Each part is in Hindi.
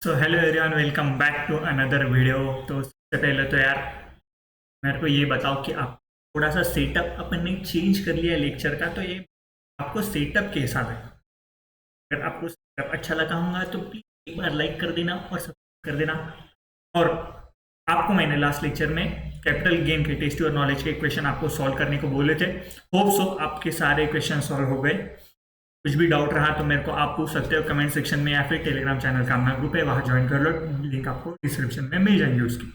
So hello everyone, welcome back to another video. तो सबसे पहले तो यार मेरे को ये बताओ कि आप थोड़ा सा सेटअप अपन ने चेंज कर लिया लेक्चर का, तो ये आपको सेटअप कैसा लगा? अगर आपको सेटअप अच्छा लगा होगा तो प्लीज़ एक बार लाइक कर देना और सब्सक्राइब कर देना। और आपको मैंने लास्ट लेक्चर में कैपिटल गेन के टेस्ट योर नॉलेज के क्वेश्चन आपको सॉल्व करने को बोले थे। होप सो आपके सारे क्वेश्चन सॉल्व हो गए। कुछ भी डाउट रहा तो मेरे को आप पूछ सकते हो कमेंट सेक्शन में, या फिर टेलीग्राम चैनल का अपना ग्रुप है, वहाँ ज्वाइन कर लो। लिंक आपको डिस्क्रिप्शन में मिल जाएंगे उसकी।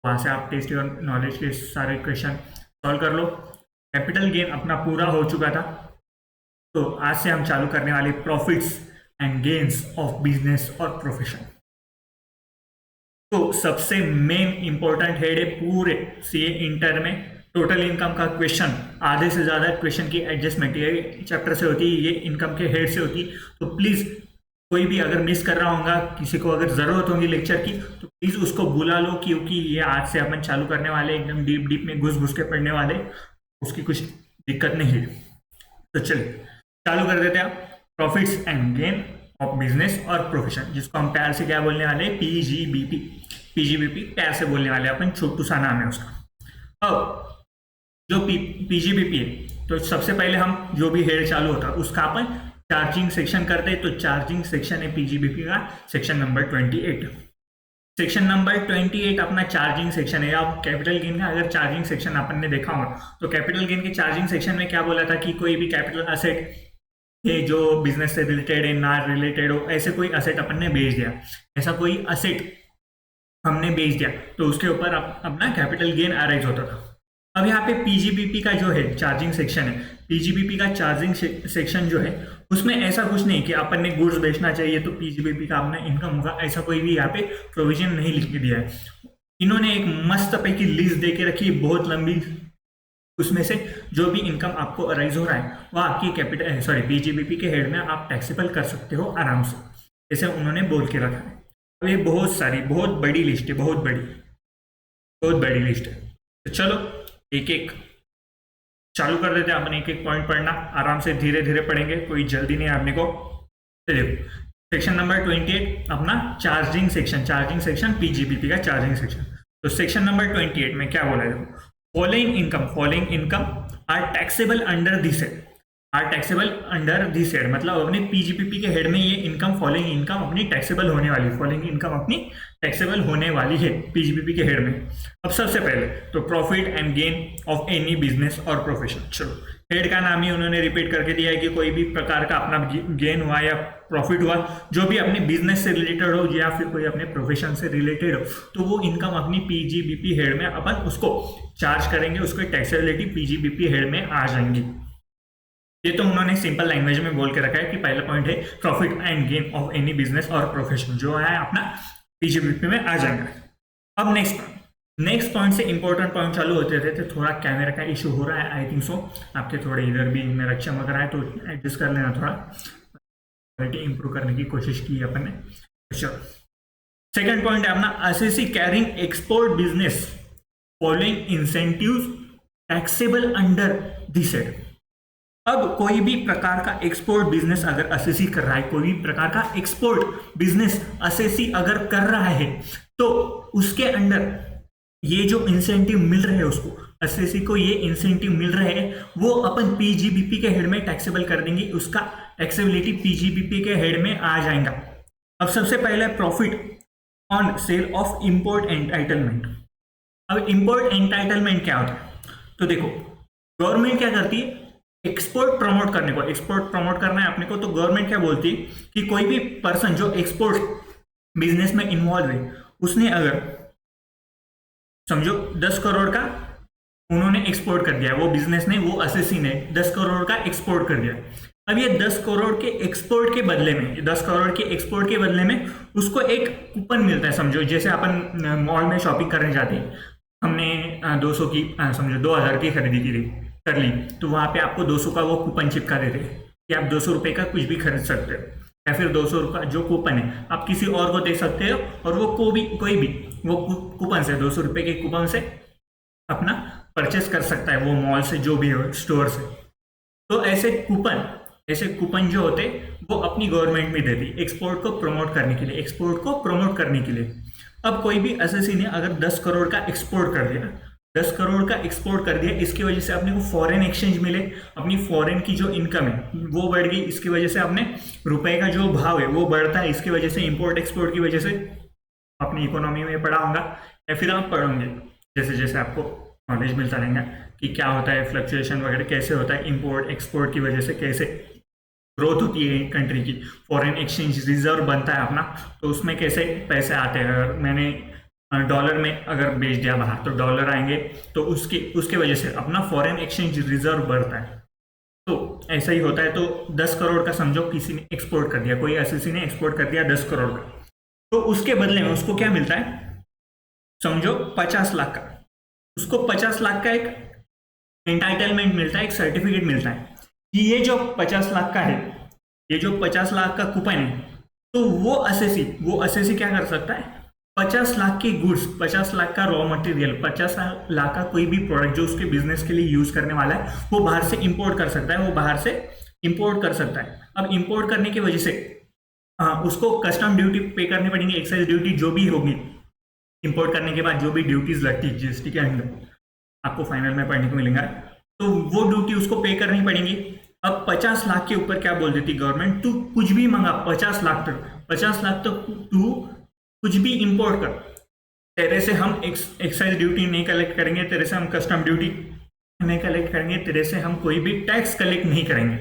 वहाँ से आप टेस्ट योर नॉलेज के सारे क्वेश्चन सॉल्व कर लो। कैपिटल गेन अपना पूरा हो चुका था, तो आज से हम चालू करने वाले profits and gains of business और प्रोफेशन। तो सबसे मेन इंपॉर्टेंट हेड है पूरे सीए इंटर में टोटल इनकम का क्वेश्चन। आधे से ज़्यादा क्वेश्चन की एडजस्टमेंट ये चैप्टर से होती है, ये इनकम के हेड से होती। तो प्लीज़ कोई भी अगर मिस कर रहा होगा, किसी को अगर ज़रूरत होगी लेक्चर की, तो प्लीज़ उसको बुला लो, क्योंकि ये आज से अपन चालू करने वाले, एकदम डीप डीप में घुस घुस के पढ़ने वाले। उसकी कुछ दिक्कत नहीं है। तो चलिए चालू कर देते हैं। Profits and gain of business और प्रोफेशन, जिसको हम प्यार से क्या बोलने वाले हैं, पीजीबीपी। पीजीबीपी प्यार से बोलने वाले, अपन छोटू सा नाम है उसका। अब जो पीजीबीपी है, तो सबसे पहले हम जो भी हेड चालू होता है उसका अपन चार्जिंग सेक्शन करते हैं। तो चार्जिंग सेक्शन है पीजीबीपी का सेक्शन नंबर 28। सेक्शन नंबर 28 अपना चार्जिंग सेक्शन है। अब कैपिटल गेन का अगर चार्जिंग सेक्शन अपन ने देखा होगा, तो कैपिटल गेन के चार्जिंग सेक्शन में क्या बोला था कि कोई भी कैपिटल असेट है जो बिजनेस से रिलेटेड है, ना रिलेटेड हो, ऐसे कोई असेट अपन ने बेच दिया, ऐसा कोई असेट हमने बेच दिया, तो उसके ऊपर अपना कैपिटल गेन अराइज होता था। अब यहाँ पे पीजीबीपी का जो है चार्जिंग सेक्शन है, पीजीबीपी का चार्जिंग सेक्शन जो है, उसमें ऐसा कुछ नहीं कि अपन ने गुड्स बेचना चाहिए तो पीजीबीपी का अपना इनकम होगा, ऐसा कोई भी यहाँ पे प्रोविजन नहीं लिख के दिया है। इन्होंने एक मस्त पैकी लिस्ट दे के रखी, बहुत लंबी। उसमें से जो भी इनकम आपको अराइज हो रहा है वो आपकी कैपिटल पीजीबीपी के हेड में आप टैक्सेबल कर सकते हो आराम से, जैसे उन्होंने बोल के रखा है। अब ये बहुत सारी बहुत बड़ी लिस्ट है, बहुत बड़ी लिस्ट है। तो चलो एक एक चालू कर देते हैं। अपन एक एक पॉइंट पढ़ना आराम से, धीरे धीरे पढ़ेंगे, कोई जल्दी नहीं आपने को। देखो सेक्शन नंबर 28 अपना चार्जिंग सेक्शन पीजीबीपी का चार्जिंग सेक्शन। तो सेक्शन नंबर 28 में क्या बोला है, following income are taxable under this head. मतलब अपने पीजीपीपी के हेड में ये इनकम, फॉलोइंग इनकम अपनी टैक्सेबल होने वाली, फॉलोइंग इनकम अपनी टैक्सेबल होने वाली है पीजीपीपी के हेड में। अब सबसे पहले तो profit and gain of any business और प्रोफेशन। चलो हेड का नाम ही उन्होंने रिपीट करके दिया है कि कोई भी प्रकार का अपना गेन हुआ या प्रॉफिट हुआ, जो भी अपने बिजनेस से रिलेटेड हो या फिर कोई अपने प्रोफेशन से रिलेटेड हो, तो वो इनकम अपनी पीजीबीपी हेड में अपन उसको चार्ज करेंगे, उसको टैक्सेबिलिटी पीजीबीपी हेड में आ जाएंगी। ये तो उन्होंने सिंपल लैंग्वेज में बोल के रखा है कि पहला पॉइंट है profit and gain of any business और प्रोफेशन, जो है अपना पीजीबीपी में आ जाएगा। अब नेक्स्ट पॉइंट से इंपॉर्टेंट पॉइंट चालू होते थे। तो थोड़ा कैमरा का इशू हो रहा है, आई थिंक सो आपके थोड़े इधर भी मेरा चमक रहा है, तो एडजस्ट कर लेना, थोड़ा क्वालिटी इंप्रूव करने की कोशिश की अपन ने। चलो सेकंड पॉइंट है अपना assessee carrying export business following incentives taxable under this head. अब कोई भी प्रकार का एक्सपोर्ट बिजनेस अगर असेसी कर रहा है, कोई भी प्रकार का एक्सपोर्ट बिजनेस असेसी अगर कर रहा है, तो उसके अंडर ये जो इंसेंटिव मिल रहे हैं उसको, असेसी को ये इंसेंटिव मिल रहे हैं, वो अपन पीजीबीपी के हेड में टैक्सेबल कर देंगे, उसका टैक्सेबिलिटी पीजीबीपी के हेड में आ जाएगा। अब सबसे पहले profit on sale of import entitlement. अब इंपोर्ट एंटाइटलमेंट क्या होता है, तो देखो गवर्नमेंट क्या करती है, एक्सपोर्ट प्रमोट करना है अपने को, तो गवर्नमेंट क्या बोलती है कि कोई भी पर्सन जो एक्सपोर्ट बिजनेस में इन्वॉल्व है, उसने अगर समझो 10 करोड़ का उन्होंने एक्सपोर्ट कर दिया, वो बिजनेस ने, वो असेसी ने 10 करोड़ का एक्सपोर्ट कर दिया। अब ये 10 करोड़ के एक्सपोर्ट के बदले में उसको एक कूपन मिलता है। समझो जैसे अपन मॉल में शॉपिंग करने जाते हैं, हमने 200 की समझो 2000 की खरीदी कर ली, तो वहाँ पे आपको 200 का वो कूपन चिपका देते हैं कि आप 200 रुपये का कुछ भी खरीद सकते हो, या फिर 200 रुपये जो कूपन है आप किसी और को दे सकते हो, और वो कोई भी वो कूपन से 200 रुपये के कूपन से अपना परचेस कर सकता है, वो मॉल से जो भी हो, स्टोर से। तो ऐसे कूपन ऐसे कूपन जो होते वो अपनी गवर्नमेंट में देती एक्सपोर्ट को प्रमोट करने के लिए, एक्सपोर्ट को प्रमोट करने के लिए। अब कोई भी एसएससी ने अगर 10 करोड़ का एक्सपोर्ट कर दिया, 10 करोड़ का एक्सपोर्ट कर दिया, इसकी वजह से अपने को फॉरेन एक्सचेंज मिले, अपनी फॉरेन की जो इनकम है वो बढ़ गई, इसकी वजह से अपने रुपए का जो भाव है वो बढ़ता है, इसकी वजह से इंपोर्ट एक्सपोर्ट की वजह से अपनी इकोनॉमी में पढ़ा होगा या फिर आप पढ़ोगे, जैसे जैसे आपको नॉलेज मिलता रहेगा कि क्या होता है फ्लक्चुएशन वगैरह, कैसे होता है इंपोर्ट एक्सपोर्ट की वजह से, कैसे ग्रोथ होती है कंट्री की, फॉरेन एक्सचेंज रिजर्व बनता है अपना, तो उसमें कैसे पैसे आते हैं। अगर मैंने डॉलर में अगर बेच दिया बाहर तो डॉलर आएंगे, तो उसके वजह से अपना फॉरेन एक्सचेंज रिजर्व बढ़ता है। तो ऐसा ही होता है। तो 10 करोड़ का समझो किसी ने एक्सपोर्ट कर दिया, कोई एसएससी ने एक्सपोर्ट कर दिया 10 करोड़ का, तो उसके बदले में उसको क्या मिलता है, समझो 50 लाख का, उसको 50 लाख का एक एंटाइटलमेंट मिलता है, एक सर्टिफिकेट मिलता है कि ये जो 50 लाख का है, ये जो 50 लाख का कूपन है, तो वो एसएससी क्या कर सकता है, 50 लाख के गुड्स, 50 लाख का रॉ मटेरियल, 50 लाख का कोई भी प्रोडक्ट जो उसके बिजनेस के लिए यूज करने वाला है वो बाहर से इंपोर्ट कर सकता है, वो बाहर से इंपोर्ट कर सकता है। अब इंपोर्ट करने की वजह से उसको कस्टम ड्यूटी पे करनी पड़ेगी, एक्साइज ड्यूटी जो भी होगी इंपोर्ट करने के बाद, जो भी ड्यूटीज लगती है जीएसटी के अंदर, आपको फाइनल में पढ़ने को मिलेगा, तो वो ड्यूटी उसको पे करनी पड़ेगी। अब 50 लाख के ऊपर क्या बोल देती गवर्नमेंट, तू कुछ भी मंगा, 50 लाख तक, 50 लाख तक तू कुछ भी इंपोर्ट कर, तेरे से हम एक्साइज ड्यूटी नहीं कलेक्ट करेंगे, तेरे से हम कस्टम ड्यूटी नहीं कलेक्ट करेंगे, तेरे से हम कोई भी टैक्स कलेक्ट नहीं करेंगे।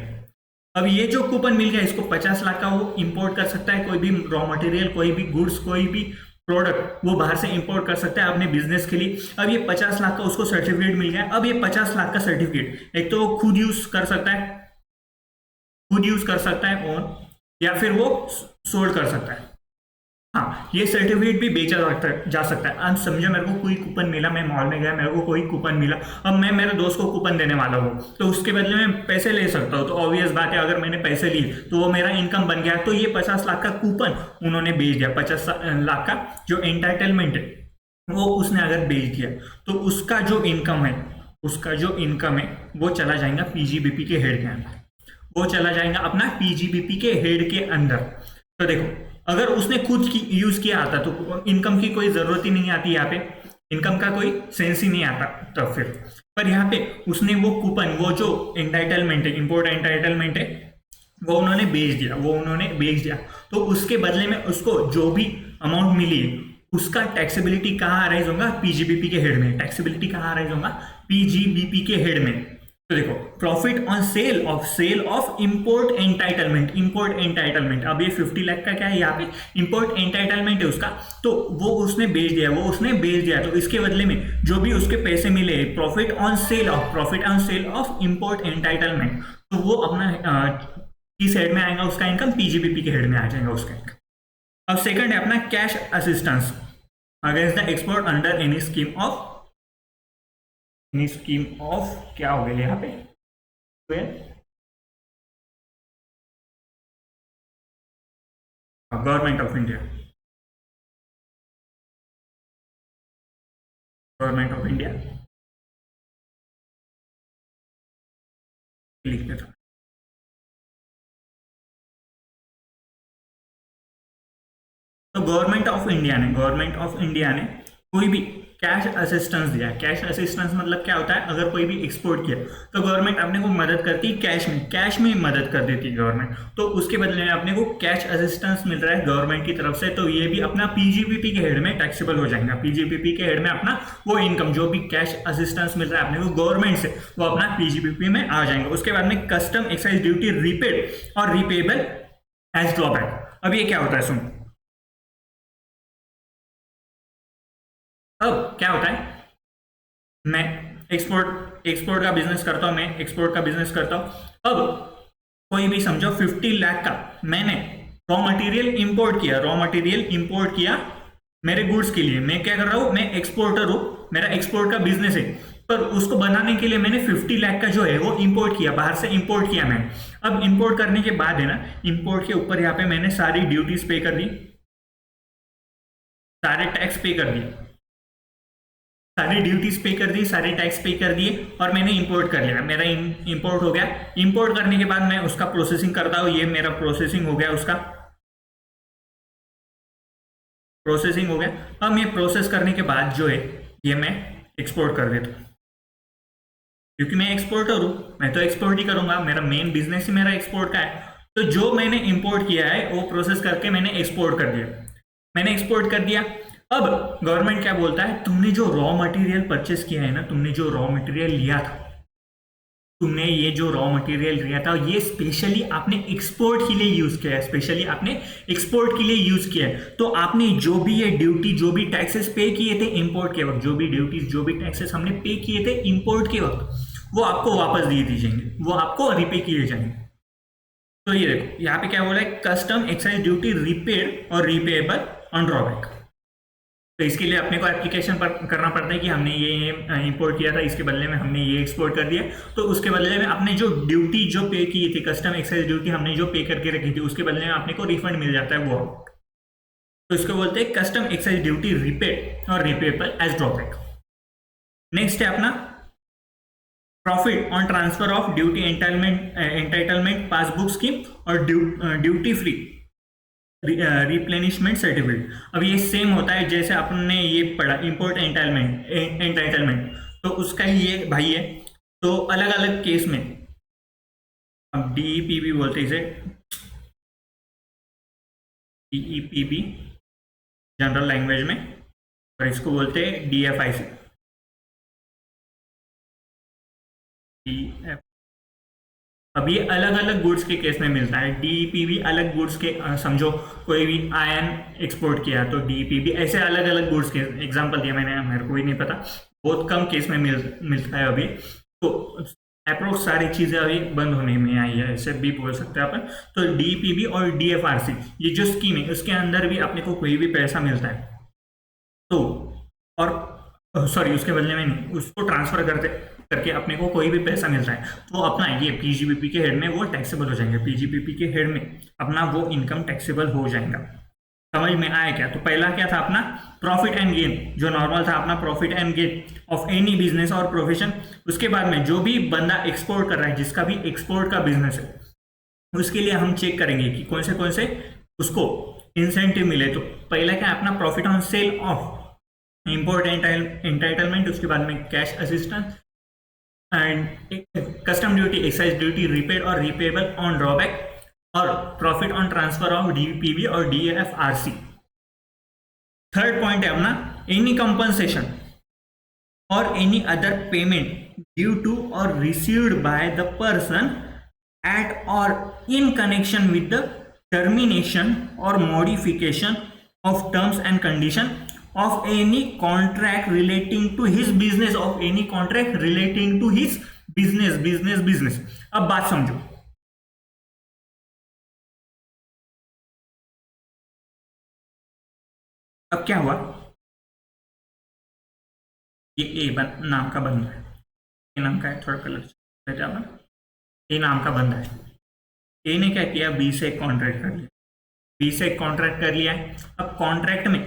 अब ये जो कूपन मिल गया इसको 50 लाख का, वो इंपोर्ट कर सकता है, कोई भी रॉ मटेरियल, कोई भी गुड्स, कोई भी प्रोडक्ट वो बाहर से इंपोर्ट कर सकता है अपने बिजनेस के लिए। अब ये 50 लाख का उसको सर्टिफिकेट मिल गया। अब ये 50 लाख का सर्टिफिकेट एक तो वो खुद यूज कर सकता है, ओन, या फिर वो सोल्ड कर सकता है। हाँ, ये सर्टिफिकेट भी बेचा जा सकता है। अब समझो मेरे को कोई कूपन मिला, मैं मॉल में गया, मेरे को कोई कूपन मिला, अब मैं मेरे दोस्त को कूपन देने वाला हूँ, तो उसके बदले में पैसे ले सकता हूँ। तो ऑब्वियस बात है, अगर मैंने पैसे लिए तो वो मेरा इनकम बन गया। तो ये 50 लाख का कूपन उन्होंने बेच दिया, 50 लाख का जो एंटाइटलमेंट है वो उसने अगर बेच दिया, तो उसका जो इनकम है वो चला जाएगा पीजीबीपी के हेड के अंदर, वो चला जाएगा अपना पीजीबीपी के हेड के अंदर। तो देखो, अगर उसने खुद की यूज किया आता तो इनकम की कोई जरूरत ही नहीं आती, यहाँ पे इनकम का कोई सेंस ही नहीं आता तब फिर। पर यहाँ पे उसने वो कूपन, वो जो एंटाइटलमेंट है, इंपोर्ट एंटाइटलमेंट है, वो उन्होंने बेच दिया। तो उसके बदले में उसको जो भी अमाउंट मिली उसका टैक्सेबिलिटी कहाँ अराइज होगा, पीजीबीपी के हेड में। टैक्सेबिलिटी कहाँ अराइज होगा, पीजीबीपी के हेड में। तो देखो, profit on sale of import entitlement. अब ये 50 लाख का क्या है, यहाँ पे इंपोर्ट एंटाइटलमेंट है उसका, तो वो उसने बेच दिया, तो इसके बदले में जो भी उसके पैसे मिले, profit on sale of import entitlement, तो वो अपना किस हेड में आएगा, उसका इनकम पीजीबीपी के हेड में आ जाएगा उसका इनकम। अब सेकंड है अपना cash assistance against the export under any scheme of क्या हो गया यहाँ पे, गवर्नमेंट ऑफ इंडिया लिख देता। तो गवर्नमेंट ऑफ इंडिया ने कोई भी कैश असिस्टेंस दिया। कैश असिस्टेंस मतलब क्या होता है, अगर कोई भी एक्सपोर्ट किया तो गवर्नमेंट अपने को मदद करती है, कैश में मदद कर देती है गवर्नमेंट। तो उसके बदले में अपने को कैश असिस्टेंस मिल रहा है गवर्नमेंट की तरफ से, तो ये भी अपना पीजीबीपी के हेड में टैक्सेबल हो जाएगा। पीजीबीपी के हेड में अपना वो इनकम, जो भी कैश असिस्टेंस मिल रहा है अपने को गवर्नमेंट से, वो अपना पीजीबीपी में आ जाएगा। उसके बाद में कस्टम एक्साइज ड्यूटी रीपेड और रीपेबल एज ड्रॉबैक। अब ये क्या होता है, सुनो, अब क्या होता है, मैं एक्सपोर्ट का बिजनेस करता हूं। अब कोई भी समझो 50 लाख का मैंने रॉ मटेरियल इंपोर्ट किया मेरे गुड्स के लिए। मैं क्या कर रहा हूं, मैं एक्सपोर्टर हूं, मेरा एक्सपोर्ट का बिजनेस है, पर उसको बनाने के लिए मैंने 50 लाख का जो है वो इंपोर्ट किया, बाहर से इंपोर्ट किया मैंने। अब इंपोर्ट करने के बाद है ना, इंपोर्ट के ऊपर यहाँ पे मैंने सारी ड्यूटीज पे कर दी, सारे टैक्स पे कर दिए। सारी ड्यूटीज पे कर दी, सारे टैक्स पे कर दिए और मैंने इंपोर्ट कर लिया, मेरा इंपोर्ट हो गया। इंपोर्ट करने के बाद मैं उसका प्रोसेसिंग करता हूँ, ये मेरा प्रोसेसिंग हो गया, उसका प्रोसेसिंग हो गया। अब ये प्रोसेस करने के बाद जो है ये मैं एक्सपोर्ट कर देता हूँ, क्योंकि मैं एक्सपोर्टर हूँ, मैं तो एक्सपोर्ट ही करूंगा, मेरा मेन बिजनेस ही मेरा एक्सपोर्ट का है। तो जो मैंने इंपोर्ट किया है वो प्रोसेस करके मैंने एक्सपोर्ट कर दिया, मैंने एक्सपोर्ट कर दिया। अब गवर्नमेंट क्या बोलता है, तुमने जो रॉ मटेरियल परचेस किया है ना, तुमने जो रॉ मटेरियल लिया था, तुमने ये जो रॉ मटेरियल लिया था ये स्पेशली आपने एक्सपोर्ट के लिए यूज किया है, स्पेशली आपने एक्सपोर्ट के लिए यूज किया है। तो आपने जो भी ये ड्यूटी, जो भी टैक्सेस पे किए थे इंपोर्ट के वक्त, जो भी ड्यूटीज, जो भी टैक्सेस हमने पे किए थे इंपोर्ट के वक्त, वो आपको वापस दिए दी जाएंगे, वो आपको रिपे किए जाएंगे। तो ये देखो यहाँ पे क्या बोला है, custom excise duty repaid or repayable on drawback. तो इसके लिए अपने को एप्लीकेशन पर करना पड़ता है कि हमने ये इंपोर्ट किया था, इसके बदले में हमने ये एक्सपोर्ट कर दिया, तो उसके बदले में अपने जो ड्यूटी जो पे की थी, कस्टम एक्साइज ड्यूटी हमने जो पे करके रखी थी, उसके बदले में अपने को रिफंड मिल जाता है वो। तो इसको बोलते हैं custom excise duty repaid or रिपेएबल as drawback. Next है अपना profit on transfer of duty entitlement passbook scheme और ड्यूटी फ्री रिप्लेनिशमेंट सर्टिफिकेट। अब ये सेम होता है जैसे आपने ये पढ़ा इंपोर्ट एंटाइटलमेंट, तो उसका ही ये भाई है। तो अलग अलग केस में, अब डीईपीबी बोलते इसे, डीईपीबी जनरल लैंग्वेज में, और इसको बोलते हैं डीएफआईसी। अब ये अलग अलग गुड्स के केस में मिलता है। डीईपीबी अलग गुड्स के, समझो कोई भी आयन एक्सपोर्ट किया तो डीईपीबी, ऐसे अलग अलग गुड्स के एग्जांपल दिया मैंने, मेरे को भी नहीं पता, बहुत कम केस में मिलता है अभी। तो अप्रोक्स सारी चीजें अभी बंद होने में आई है, ऐसे भी बोल सकते हैं अपन। तो डीईपीबी और डीएफआरसी ये जो स्कीम है उसके अंदर भी अपने को कोई भी पैसा मिलता है तो, और सॉरी उसके बदले में नहीं, उसको ट्रांसफर करके अपने को कोई भी पैसा मिलता है तो अपना ये पीजीबीपी के हेड में वो टैक्सेबल हो जाएंगे, पीजीबीपी के हेड में अपना वो इनकम टैक्सेबल हो जाएगा। समझ में आया क्या? तो पहला क्या था अपना प्रॉफिट एंड गेन, जो नॉर्मल था अपना profit and gain of any business और प्रोफेशन। उसके बाद में जो भी बंदा एक्सपोर्ट कर रहा है, जिसका भी एक्सपोर्ट का बिजनेस है, उसके लिए हम चेक करेंगे कि कौन से उसको इंसेंटिव मिले। तो पहला क्या अपना profit on sale of import entitlement, उसके बाद में cash assistance and custom duty, excise duty repaid or repayable on drawback, और profit on transfer of DPB और डीएफआरसी। थर्ड पॉइंट है अपना any compensation or any other payment due to or received by the person at or in connection with the termination or modification of terms and condition of any contract relating to his business, of any contract relating to his business। अब बात समझो, अब क्या हुआ, ये ए नाम का बंदा है, ए नाम का है, थोड़ा कलर, ए नाम का बंदा है। ए ने क्या किया, बी से एक कॉन्ट्रैक्ट कर लिया, बी से एक कॉन्ट्रैक्ट कर लिया है। अब कॉन्ट्रैक्ट में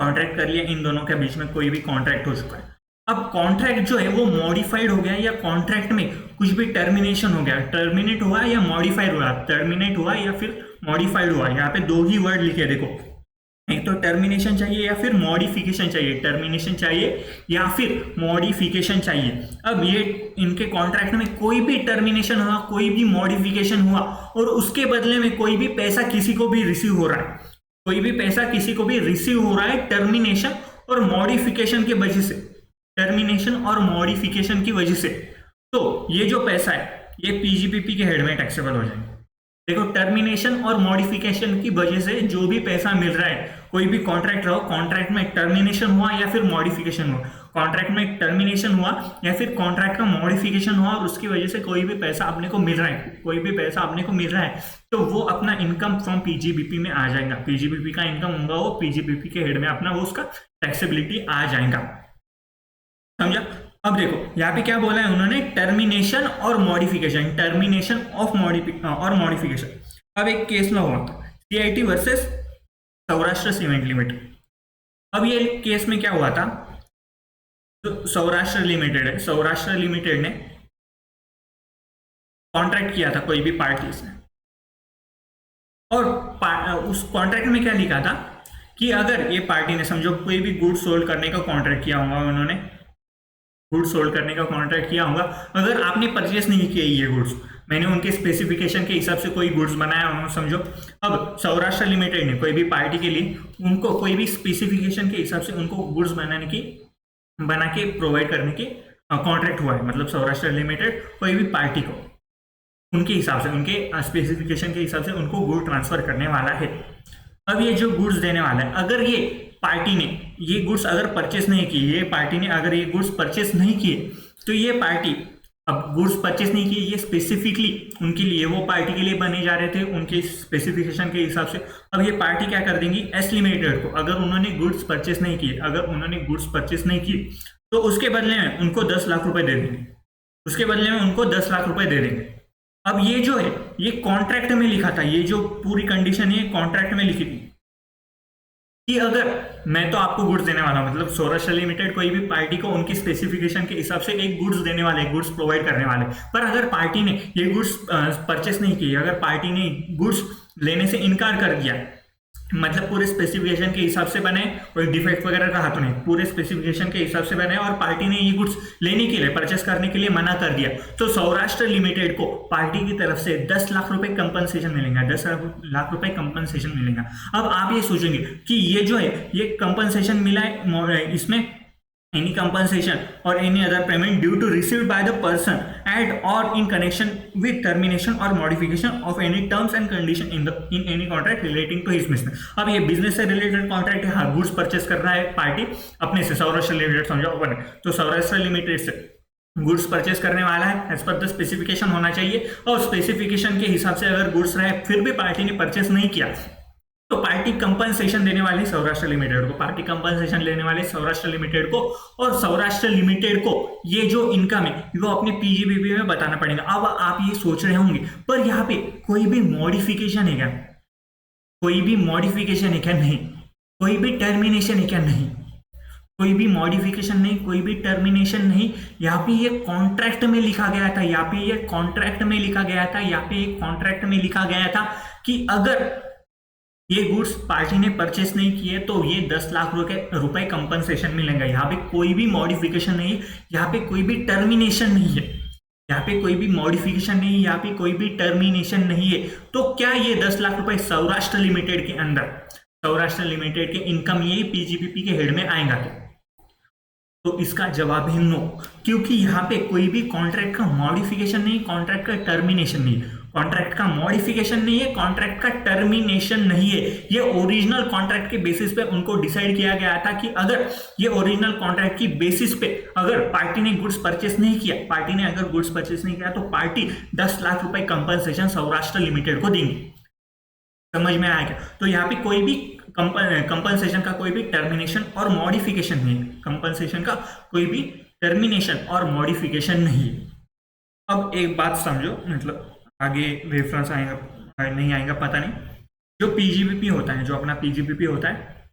कॉन्ट्रैक्ट कर लिया, इन दोनों के बीच में कोई भी कॉन्ट्रैक्ट हो चुका है। अब कॉन्ट्रैक्ट जो है वो मॉडिफाइड हो गया, या कॉन्ट्रैक्ट में कुछ भी टर्मिनेशन हो गया, टर्मिनेट हुआ या मॉडिफाइड हुआ, टर्मिनेट हुआ या फिर मॉडिफाइड हुआ। यहाँ पे दो ही वर्ड लिखे देखो, एक तो टर्मिनेशन चाहिए या फिर मॉडिफिकेशन चाहिए, टर्मिनेशन चाहिए या फिर मॉडिफिकेशन चाहिए। अब ये इनके कॉन्ट्रैक्ट में कोई भी टर्मिनेशन हुआ, कोई भी मॉडिफिकेशन हुआ और उसके बदले में कोई भी पैसा किसी को भी रिसीव हो रहा है, कोई भी पैसा किसी को भी रिसीव हो रहा है टर्मिनेशन और मॉडिफिकेशन की वजह से, टर्मिनेशन और मॉडिफिकेशन की वजह से, तो ये जो पैसा है ये पीजीबीपी के हेड में टैक्सेबल हो जाएगा। देखो टर्मिनेशन और मॉडिफिकेशन की वजह से जो भी पैसा मिल रहा है, कोई भी कॉन्ट्रैक्ट रहो, कॉन्ट्रैक्ट में टर्मिनेशन हुआ या फिर मॉडिफिकेशन हुआ, कॉन्ट्रैक्ट में टर्मिनेशन हुआ या फिर कॉन्ट्रैक्ट का मॉडिफिकेशन हुआ और उसकी वजह से कोई भी पैसा अपने को मिल रहा है, कोई भी पैसा अपने को मिल रहा है, तो वो अपना इनकम फ्रॉम पीजीबीपी में आ जाएगा। पीजीबीपी का इनकम होगा वो पीजीबीपी के हेड में अपना वो उसका टैक्सेबिलिटी आ जाएगा। समझा? अब देखो यहाँ पे क्या बोला है उन्होंने, termination or modification, termination of और मॉडिफिकेशन। अब एक केस में हुआ CIT versus Saurashtra cement limited. अब ये केस में क्या हुआ था, तो सौराष्ट्र लिमिटेड है, सौराष्ट्र लिमिटेड ने कॉन्ट्रैक्ट किया था कोई भी पार्टी से, और उस कॉन्ट्रैक्ट में क्या लिखा था कि अगर ये पार्टी ने समझो कोई भी गुड्स सोल्ड करने का कॉन्ट्रैक्ट किया होगा, उन्होंने गुड्स सोल्ड करने का कॉन्ट्रैक्ट किया होगा, अगर आपने परचेस नहीं किए ये गुड्स, मैंने उनके स्पेसिफिकेशन के हिसाब से कोई गुड्स बनाया उन्होंने समझो, अब सौराष्ट्र लिमिटेड ने कोई भी पार्टी के लिए उनको कोई भी स्पेसिफिकेशन के हिसाब से उनको गुड्स बना के प्रोवाइड करने की कॉन्ट्रैक्ट हुआ है। मतलब सौराष्ट्र लिमिटेड कोई भी पार्टी को उनके हिसाब से, उनके स्पेसिफिकेशन के हिसाब से उनको गुड ट्रांसफर करने वाला है। अब ये जो गुड्स देने वाला है, अगर ये पार्टी ने ये गुड्स अगर परचेस नहीं किए, ये पार्टी ने अगर ये गुड्स परचेस नहीं किए, तो ये पार्टी अब गुड्स परचेस नहीं किए, ये स्पेसिफिकली उनके लिए, वो पार्टी के लिए बने जा रहे थे उनके स्पेसिफिकेशन के हिसाब से। अब ये पार्टी क्या कर देंगी, एस लिमिटेड को, अगर उन्होंने गुड्स परचेस नहीं किए, अगर उन्होंने गुड्स परचेस नहीं किए, तो उसके बदले में उनको 10 लाख रुपए दे देंगे, उसके बदले में उनको 10 लाख रुपए दे देंगे। अब ये जो है ये कॉन्ट्रैक्ट में लिखा था, ये जो पूरी कंडीशन है कॉन्ट्रैक्ट में लिखी थी कि अगर मैं तो आपको गुड्स देने वाला हूं, मतलब सौराष्ट्र लिमिटेड कोई भी पार्टी को उनकी स्पेसिफिकेशन के हिसाब से एक गुड्स देने वाले, गुड्स प्रोवाइड करने वाले, पर अगर पार्टी ने ये गुड्स परचेस नहीं किए, अगर पार्टी ने गुड्स लेने से इनकार कर दिया, मतलब पूरे स्पेसिफिकेशन के हिसाब से बने, कोई डिफेक्ट वगैरह का हाथ नहीं, पूरे स्पेसिफिकेशन के हिसाब से बने और पार्टी ने ये गुड्स लेने के लिए, परचेस करने के लिए मना कर दिया, तो सौराष्ट्र लिमिटेड को पार्टी की तरफ से 10 लाख रुपए कंपनसेशन मिलेगा, 10 लाख रुपए कंपनसेशन मिलेगा। अब आप ये सोचेंगे कि ये जो है ये कंपनसेशन मिला है, इसमें any compensation or any other payment due to received by the person at or in connection with termination or modification of any terms and condition in any contract relating to his business। अब ये बिजनेस से रिलेटेड कॉन्ट्रैक्ट है, हाँ गुड्स परचेस कर रहा है पार्टी अपने से, सौराष्ट्र लिमिटेड समझो अपन, तो सौराष्ट्र लिमिटेड से गुड्स परचेस करने वाला है, एज पर द स्पेसिफिकेशन होना चाहिए, और स्पेसिफिकेशन के हिसाब से अगर गुड्स रहे फिर भी पार्टी ने परचेस नहीं किया, तो पार्टी कंपनसेशन देने वाली सौराष्ट्र लिमिटेड को, पार्टी कंपनसेशन लेने वाले सौराष्ट्र लिमिटेड को, और सौराष्ट्र लिमिटेड को ये जो इनकम है वो अपने पीजीबीपी में बताना पड़ेगा। अब आप ये सोच रहे होंगे पर यहाँ पे कोई भी मॉडिफिकेशन है क्या, कोई भी मॉडिफिकेशन है क्या, नहीं, कोई भी टर्मिनेशन है क्या, नहीं, कोई भी मॉडिफिकेशन नहीं, कोई भी टर्मिनेशन नहीं। यहाँ पे ये कॉन्ट्रैक्ट में लिखा गया था, यहाँ पे ये कॉन्ट्रैक्ट में लिखा गया था, यहाँ पे एक कॉन्ट्रैक्ट में लिखा गया था कि अगर ये गुड्स पार्टी ने परचेस नहीं किए तो ये 10 लाख रुपए कंपनसेशन मिलेगा। यहाँ पे कोई भी मॉडिफिकेशन नहीं है, यहाँ पे कोई भी टर्मिनेशन नहीं है, यहाँ पे कोई भी मॉडिफिकेशन नहीं है, यहाँ पे कोई भी टर्मिनेशन नहीं है। तो क्या ये 10 लाख रुपए सौराष्ट्र लिमिटेड के अंदर, सौराष्ट्र लिमिटेड के इनकम ये पीजीबीपी के हेड में आएगा? तो इसका जवाब है नो, क्योंकि यहाँ पे कोई भी कॉन्ट्रैक्ट का मॉडिफिकेशन नहीं, कॉन्ट्रैक्ट का टर्मिनेशन नहीं, कॉन्ट्रैक्ट का मॉडिफिकेशन नहीं है, कॉन्ट्रैक्ट का टर्मिनेशन नहीं है। ये ओरिजिनल कॉन्ट्रैक्ट के बेसिस पे उनको डिसाइड किया गया था कि अगर ये ओरिजिनल कॉन्ट्रैक्ट की बेसिस पे अगर पार्टी ने गुड्स परचेस नहीं किया, पार्टी ने अगर गुड्स परचेस नहीं किया तो पार्टी 10 लाख रुपए कंपनसेशन सौराष्ट्र लिमिटेड को देंगी। समझ में आएगा? तो यहाँ पे कोई भी कंपनसेशन का कोई भी टर्मिनेशन और मॉडिफिकेशन नहीं है, कंपनसेशन का कोई भी टर्मिनेशन और मॉडिफिकेशन नहीं है। अब एक बात समझो, मतलब आगे रेफरेंस आएगा नहीं आएगा पता नहीं, जो पीजीबीपी होता है, जो अपना पीजीबीपी होता है,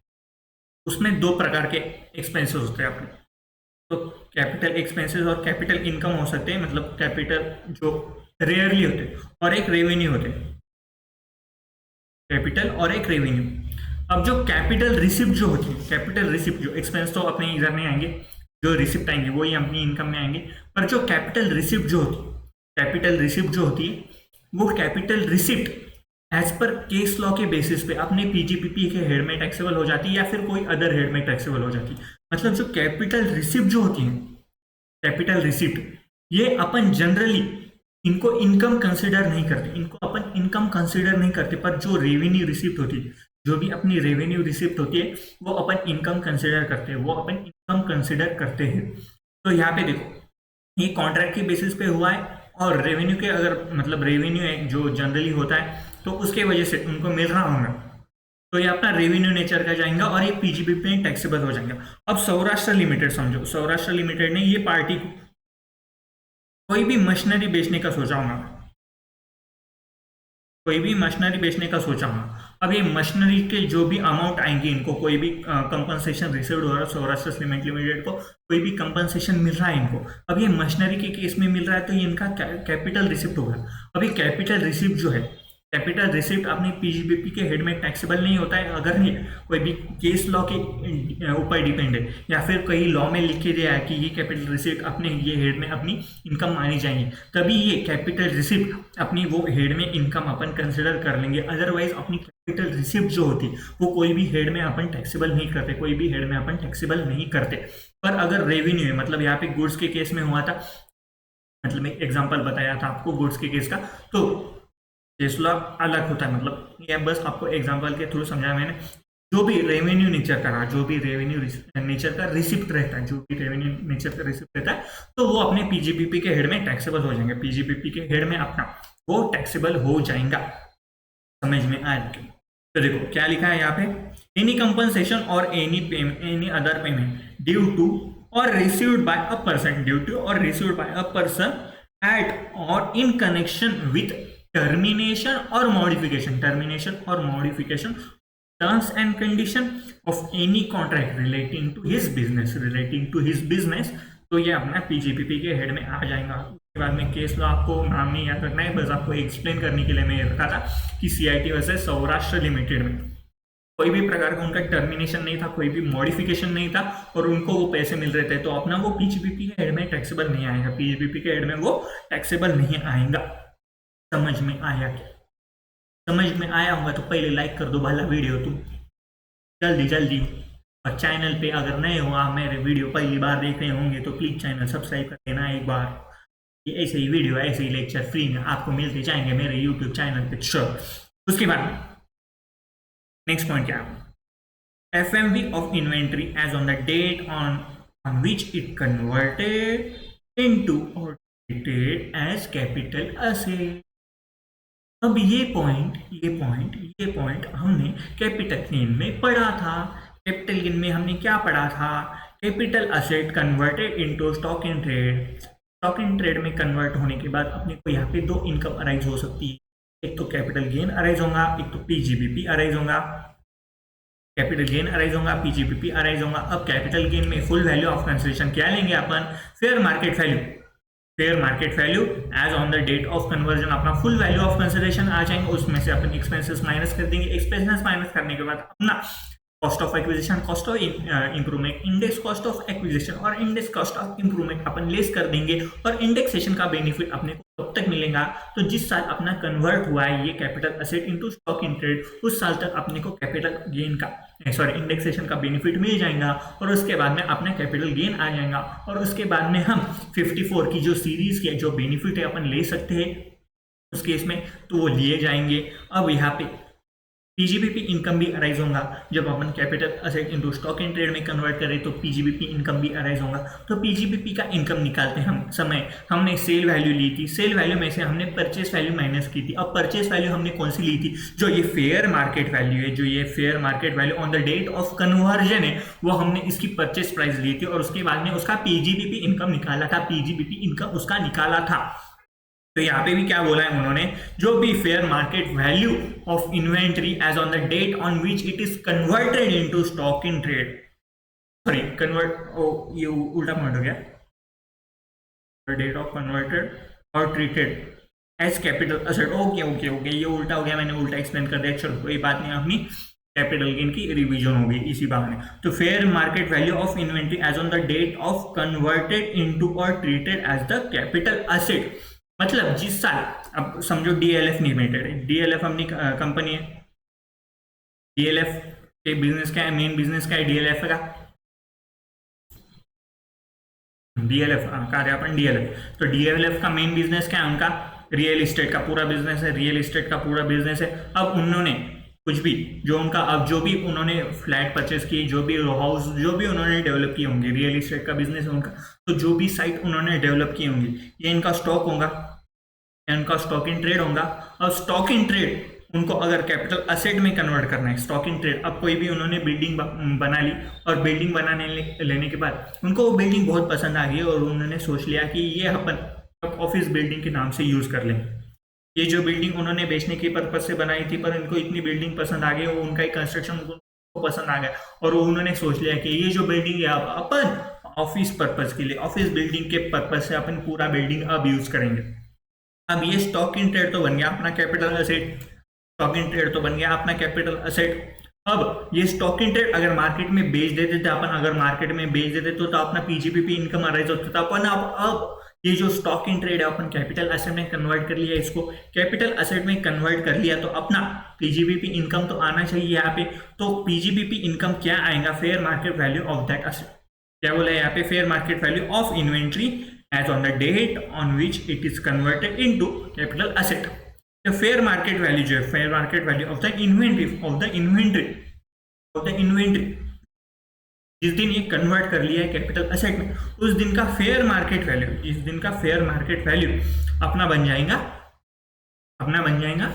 उसमें 2 प्रकार के एक्सपेंसेस होते हैं अपने। तो कैपिटल एक्सपेंसेस और कैपिटल इनकम हो सकते हैं, मतलब कैपिटल जो रेयरली होते हैं, और एक रेवेन्यू होते हैं, कैपिटल और एक रेवेन्यू। अब जो कैपिटल रिसिप्ट जो होती है, कैपिटल रिसिप्ट जो एक्सपेंस तो अपने इधर नहीं आएंगे, जो रिसिप्ट आएंगे वही अपनी इनकम में आएंगे, पर जो कैपिटल रिसिप्ट जो होती है, कैपिटल रिसिप्ट जो होती है वो capital receipt as per case law के बेसिस पे अपने पीजीबीपी के हेड में टैक्सेबल हो जाती है या फिर कोई अदर हेड में टैक्सेबल हो जाती है। मतलब जो कैपिटल रिसिप्ट जो होती है, कैपिटल रिसिप्ट, ये अपन जनरली इनको इनकम कंसिडर नहीं करते, इनको अपन इनकम कंसिडर नहीं करते, पर जो रेवेन्यू रिसिप्ट होती है, जो भी अपनी रेवेन्यू रिसिप्ट होती है वो अपन इनकम कंसिडर करते हैं, वो अपन इनकम कंसिडर करते हैं। तो यहाँ पे देखो, ये कॉन्ट्रैक्ट के बेसिस पे हुआ है, और रेवेन्यू के अगर मतलब रेवेन्यू जो जनरली होता है तो उसके वजह से उनको मिल रहा होगा, तो ये अपना रेवेन्यू नेचर का जाएगा और ये पीजीबीपी में टैक्सेबल हो जाएगा। अब सौराष्ट्र लिमिटेड समझो, सौराष्ट्र लिमिटेड ने ये पार्टी को कोई भी मशीनरी बेचने का सोचा होगा, कोई भी मशीनरी बेचने का सोचा होगा। अब ये मशीनरी के जो भी अमाउंट आएंगे, इनको कोई भी कंपनसेशन रिसीव्ड हो रहा है सौराष्ट्र सीमेंट लिमिटेड को, कोई भी कंपनसेशन मिल रहा है इनको, अब ये मशीनरी के केस में मिल रहा है तो ये इनका कैपिटल रिसिप्ट होगा। अभी कैपिटल रिसिप्ट जो है, कैपिटल रिसिप्ट अपने पीजीबीपी के हेड में टैक्सेबल नहीं होता है अगर ये कोई भी केस लॉ के ऊपर डिपेंड है या फिर कहीं लॉ में लिख के दिया है कि ये कैपिटल रिसिप्ट अपने ये हेड में अपनी इनकम मानी जाएंगी, तभी ये कैपिटल रिसिप्ट अपनी वो हेड में इनकम अपन कंसिडर कर लेंगे। अदरवाइज अपनी कैपिटल रिसिप्ट जो होती वो कोई भी हेड में अपन टैक्सेबल नहीं करते, कोई भी हेड में अपन टैक्सेबल नहीं करते। पर अगर रेवेन्यू है, मतलब यहाँ पे गुड्स के केस में हुआ था, मतलब एक एग्जाम्पल बताया था आपको गुड्स के केस का, तो केस लॉ अलग होता है। मतलब ये बस आपको एग्जांपल के थ्रू समझाया मैंने। जो भी रेवेन्यू नेचर का रहा, जो भी रेवेन्यू नेचर का रिसिप्ट रहता है, जो भी रेवेन्यू नेचर का रिसिप्ट रहता है, तो वो अपने पीजीबीपी के हेड में टैक्सेबल हो जाएंगे, पीजीबीपी के हेड में अपना वो टैक्सेबल हो जाएगा। समझ में आया? तो देखो क्या लिखा है यहाँ पे, any compensation or any other payment due to or received by a person, due to or received by a person at or in connection with termination or modification terms and condition of any contract relating to his business, तो ये अपना पीजीबीपी के हेड में आ जाएगा। उसके बाद में केस लॉ आपको नाम नहीं याद रखना है, बस आपको एक्सप्लेन करने के लिए मैं ये रखा था कि सीआईटी वर्सेस सौराष्ट्र लिमिटेड में कोई भी प्रकार का उनका टर्मिनेशन नहीं था, कोई भी मॉडिफिकेशन नहीं था और उनको वो पैसे मिल रहे थे, तो अपना वो पीजीबीपी के हेड में टैक्सेबल नहीं आएगा, पीजीबीपी के हेड में वो टैक्सेबल नहीं आएगा। समझ में आया क्या? समझ में आया होगा तो पहले लाइक कर दो भला वीडियो, तुम जल्दी। और चैनल पे अगर नए हो, आप मेरे वीडियो पहली बार देख रहे होंगे तो प्लीज चैनल सब्सक्राइब कर देना एक बार। ये ऐसे ही वीडियो, ऐसे ही लेक्चर फ्री में आपको मिलते जाएंगे मेरे यूट्यूब चैनल पे। श्योर। उसके बाद नेक्स्ट पॉइंट क्या है, FMV of inventory as on the date on which it converted into और ट्रीटेड एज कैपिटल असेट। अब ये पॉइंट हमने कैपिटल गेन में पढ़ा था। कैपिटल गेन में हमने क्या पढ़ा था, capital asset converted into stock in trade. Stock in trade में कन्वर्ट होने के बाद अपने को यहाँ पे दो इनकम अराइज हो सकती है, एक तो कैपिटल गेन अराइज होगा, एक तो पीजीबीपी अराइज होगा। कैपिटल गेन अराइज होगा, पीजीबीपी अराइज होगा। अब कैपिटल गेन में फुल वैल्यू ऑफ कंसिडरेशन क्या लेंगे अपन, fair market value as on the date of conversion, अपना फुल वैल्यू ऑफ कंसिडरेशन आ जाएंगे, उसमें से अपन एक्सपेंसेस माइनस कर देंगे। एक्सपेंसेस माइनस करने के बाद अपना cost of acquisition, cost of improvement, index cost of acquisition और इंडेक्स कॉस्ट ऑफ इंप्रूवमेंट अपन लेस कर देंगे और इंडेक्सेशन का बेनिफिट अपने को कब तक मिलेगा, तो जिस साल अपना कन्वर्ट हुआ है ये capital asset into stock in trade, उस साल तक अपने को कैपिटल गेन का इंडेक्सेशन का बेनिफिट मिल जाएगा और उसके बाद में अपना कैपिटल गेन आ जाएगा और उसके बाद में हम 54 की जो सीरीज के जो बेनिफिट है अपन ले सकते हैं उस केस में, तो वो लिए जाएंगे। अब यहाँ पे पीजीबीपी इनकम भी अराइज होगा, जब अपन capital asset into stock in trade में कन्वर्ट करें तो पीजीबीपी इनकम भी अराइज होगा। तो पीजीबीपी का इनकम निकालते हम समय हमने सेल वैल्यू ली थी, सेल वैल्यू में से हमने परचेस वैल्यू माइनस की थी। अब परचेस वैल्यू हमने कौन सी ली थी, जो ये फेयर मार्केट वैल्यू है, जो ये fair market value on the date of conversion है, वो हमने इसकी परचेस प्राइस ली थी और उसके बाद में उसका पीजीबीपी इनकम निकाला था, पीजीबीपी इनकम उसका निकाला था। तो यहाँ पे भी क्या बोला है उन्होंने, जो भी fair market value of inventory as on the date on which it is converted into stock in trade, sorry ये उल्टा पॉइंट हो गया, डेट ऑफ कन्वर्टेड और treated as capital asset. Okay ये उल्टा हो गया, मैंने उल्टा एक्सप्लेन कर दिया। चलो कोई बात नहीं, अपनी कैपिटल गेन की रिवीजन होगी इसी बहाने। तो fair market value of inventory as on the date of converted into और treated as the capital asset, मतलब जिस साल, अब समझो डीएलएफ लिमिटेड है, डीएलएफ अपनी कंपनी है, डीएलएफ के बिजनेस का है, मेन बिजनेस का है डीएलएफ का, डीएलएफ कार्यापन डीएलएफ। तो डीएलएफ का मेन बिजनेस क्या है, उनका रियल एस्टेट का पूरा बिजनेस है, रियल एस्टेट का पूरा बिजनेस है। अब उन्होंने कुछ भी जो उनका, अब जो भी उन्होंने फ्लैट परचेस किए, जो भी हाउस जो भी उन्होंने डेवलप किए होंगे, रियल एस्टेट का बिजनेस है उनका, तो जो भी साइट उन्होंने डेवलप किए होंगे ये इनका स्टॉक होगा, इनका स्टॉक इन ट्रेड होगा। और स्टॉक इन ट्रेड उनको अगर कैपिटल असेट में कन्वर्ट करना है, स्टॉक इन ट्रेड, अब कोई भी उन्होंने बिल्डिंग बना ली और बिल्डिंग बनाने लेने के बाद उनको वो बिल्डिंग बहुत पसंद आ गई और उन्होंने सोच लिया कि ये अपन ऑफिस बिल्डिंग के नाम से यूज कर लें। ये जो बिल्डिंग उन्होंने बेचने के पर्पज से बनाई थी, पर इनको इतनी बिल्डिंग पसंद आ गई, वो उनका ही कंस्ट्रक्शन उनको पसंद आ गया और वो उन्होंने सोच लिया कि ये जो बिल्डिंग है अपन ऑफिस पर्पज के लिए, ऑफिस बिल्डिंग के पर्पज से अपन पूरा बिल्डिंग अब यूज करेंगे। अब ये स्टॉक इन ट्रेड तो बन गया अपना capital asset, stock in trade तो बन गया अपना कैपिटल असेट। अब ये स्टॉक इन ट्रेड अगर मार्केट में बेच देते थे अपन, अगर मार्केट में बेच देते तो अपना पीजीपीपी इनकम अराइज होता था अपन। अब ये जो स्टॉक इन ट्रेड है अपन कैपिटल एसेट में कन्वर्ट कर लिया, इसको कैपिटल एसेट में कन्वर्ट कर लिया, तो अपना पीजीबीपी इनकम तो आना चाहिए यहाँ पे। तो पीजीबीपी इनकम क्या आएगा, fair market value of that asset. क्या बोला यहाँ पे, fair market value of inventory as on the date on which it is converted into capital asset. तो फेयर मार्केट वैल्यू जो है, fair market value of the inventory जिस दिन ये कन्वर्ट कर लिया है कैपिटल एसेट में, उस दिन का फेयर मार्केट वैल्यू, इस दिन का फेयर मार्केट वैल्यू अपना बन जाएगा,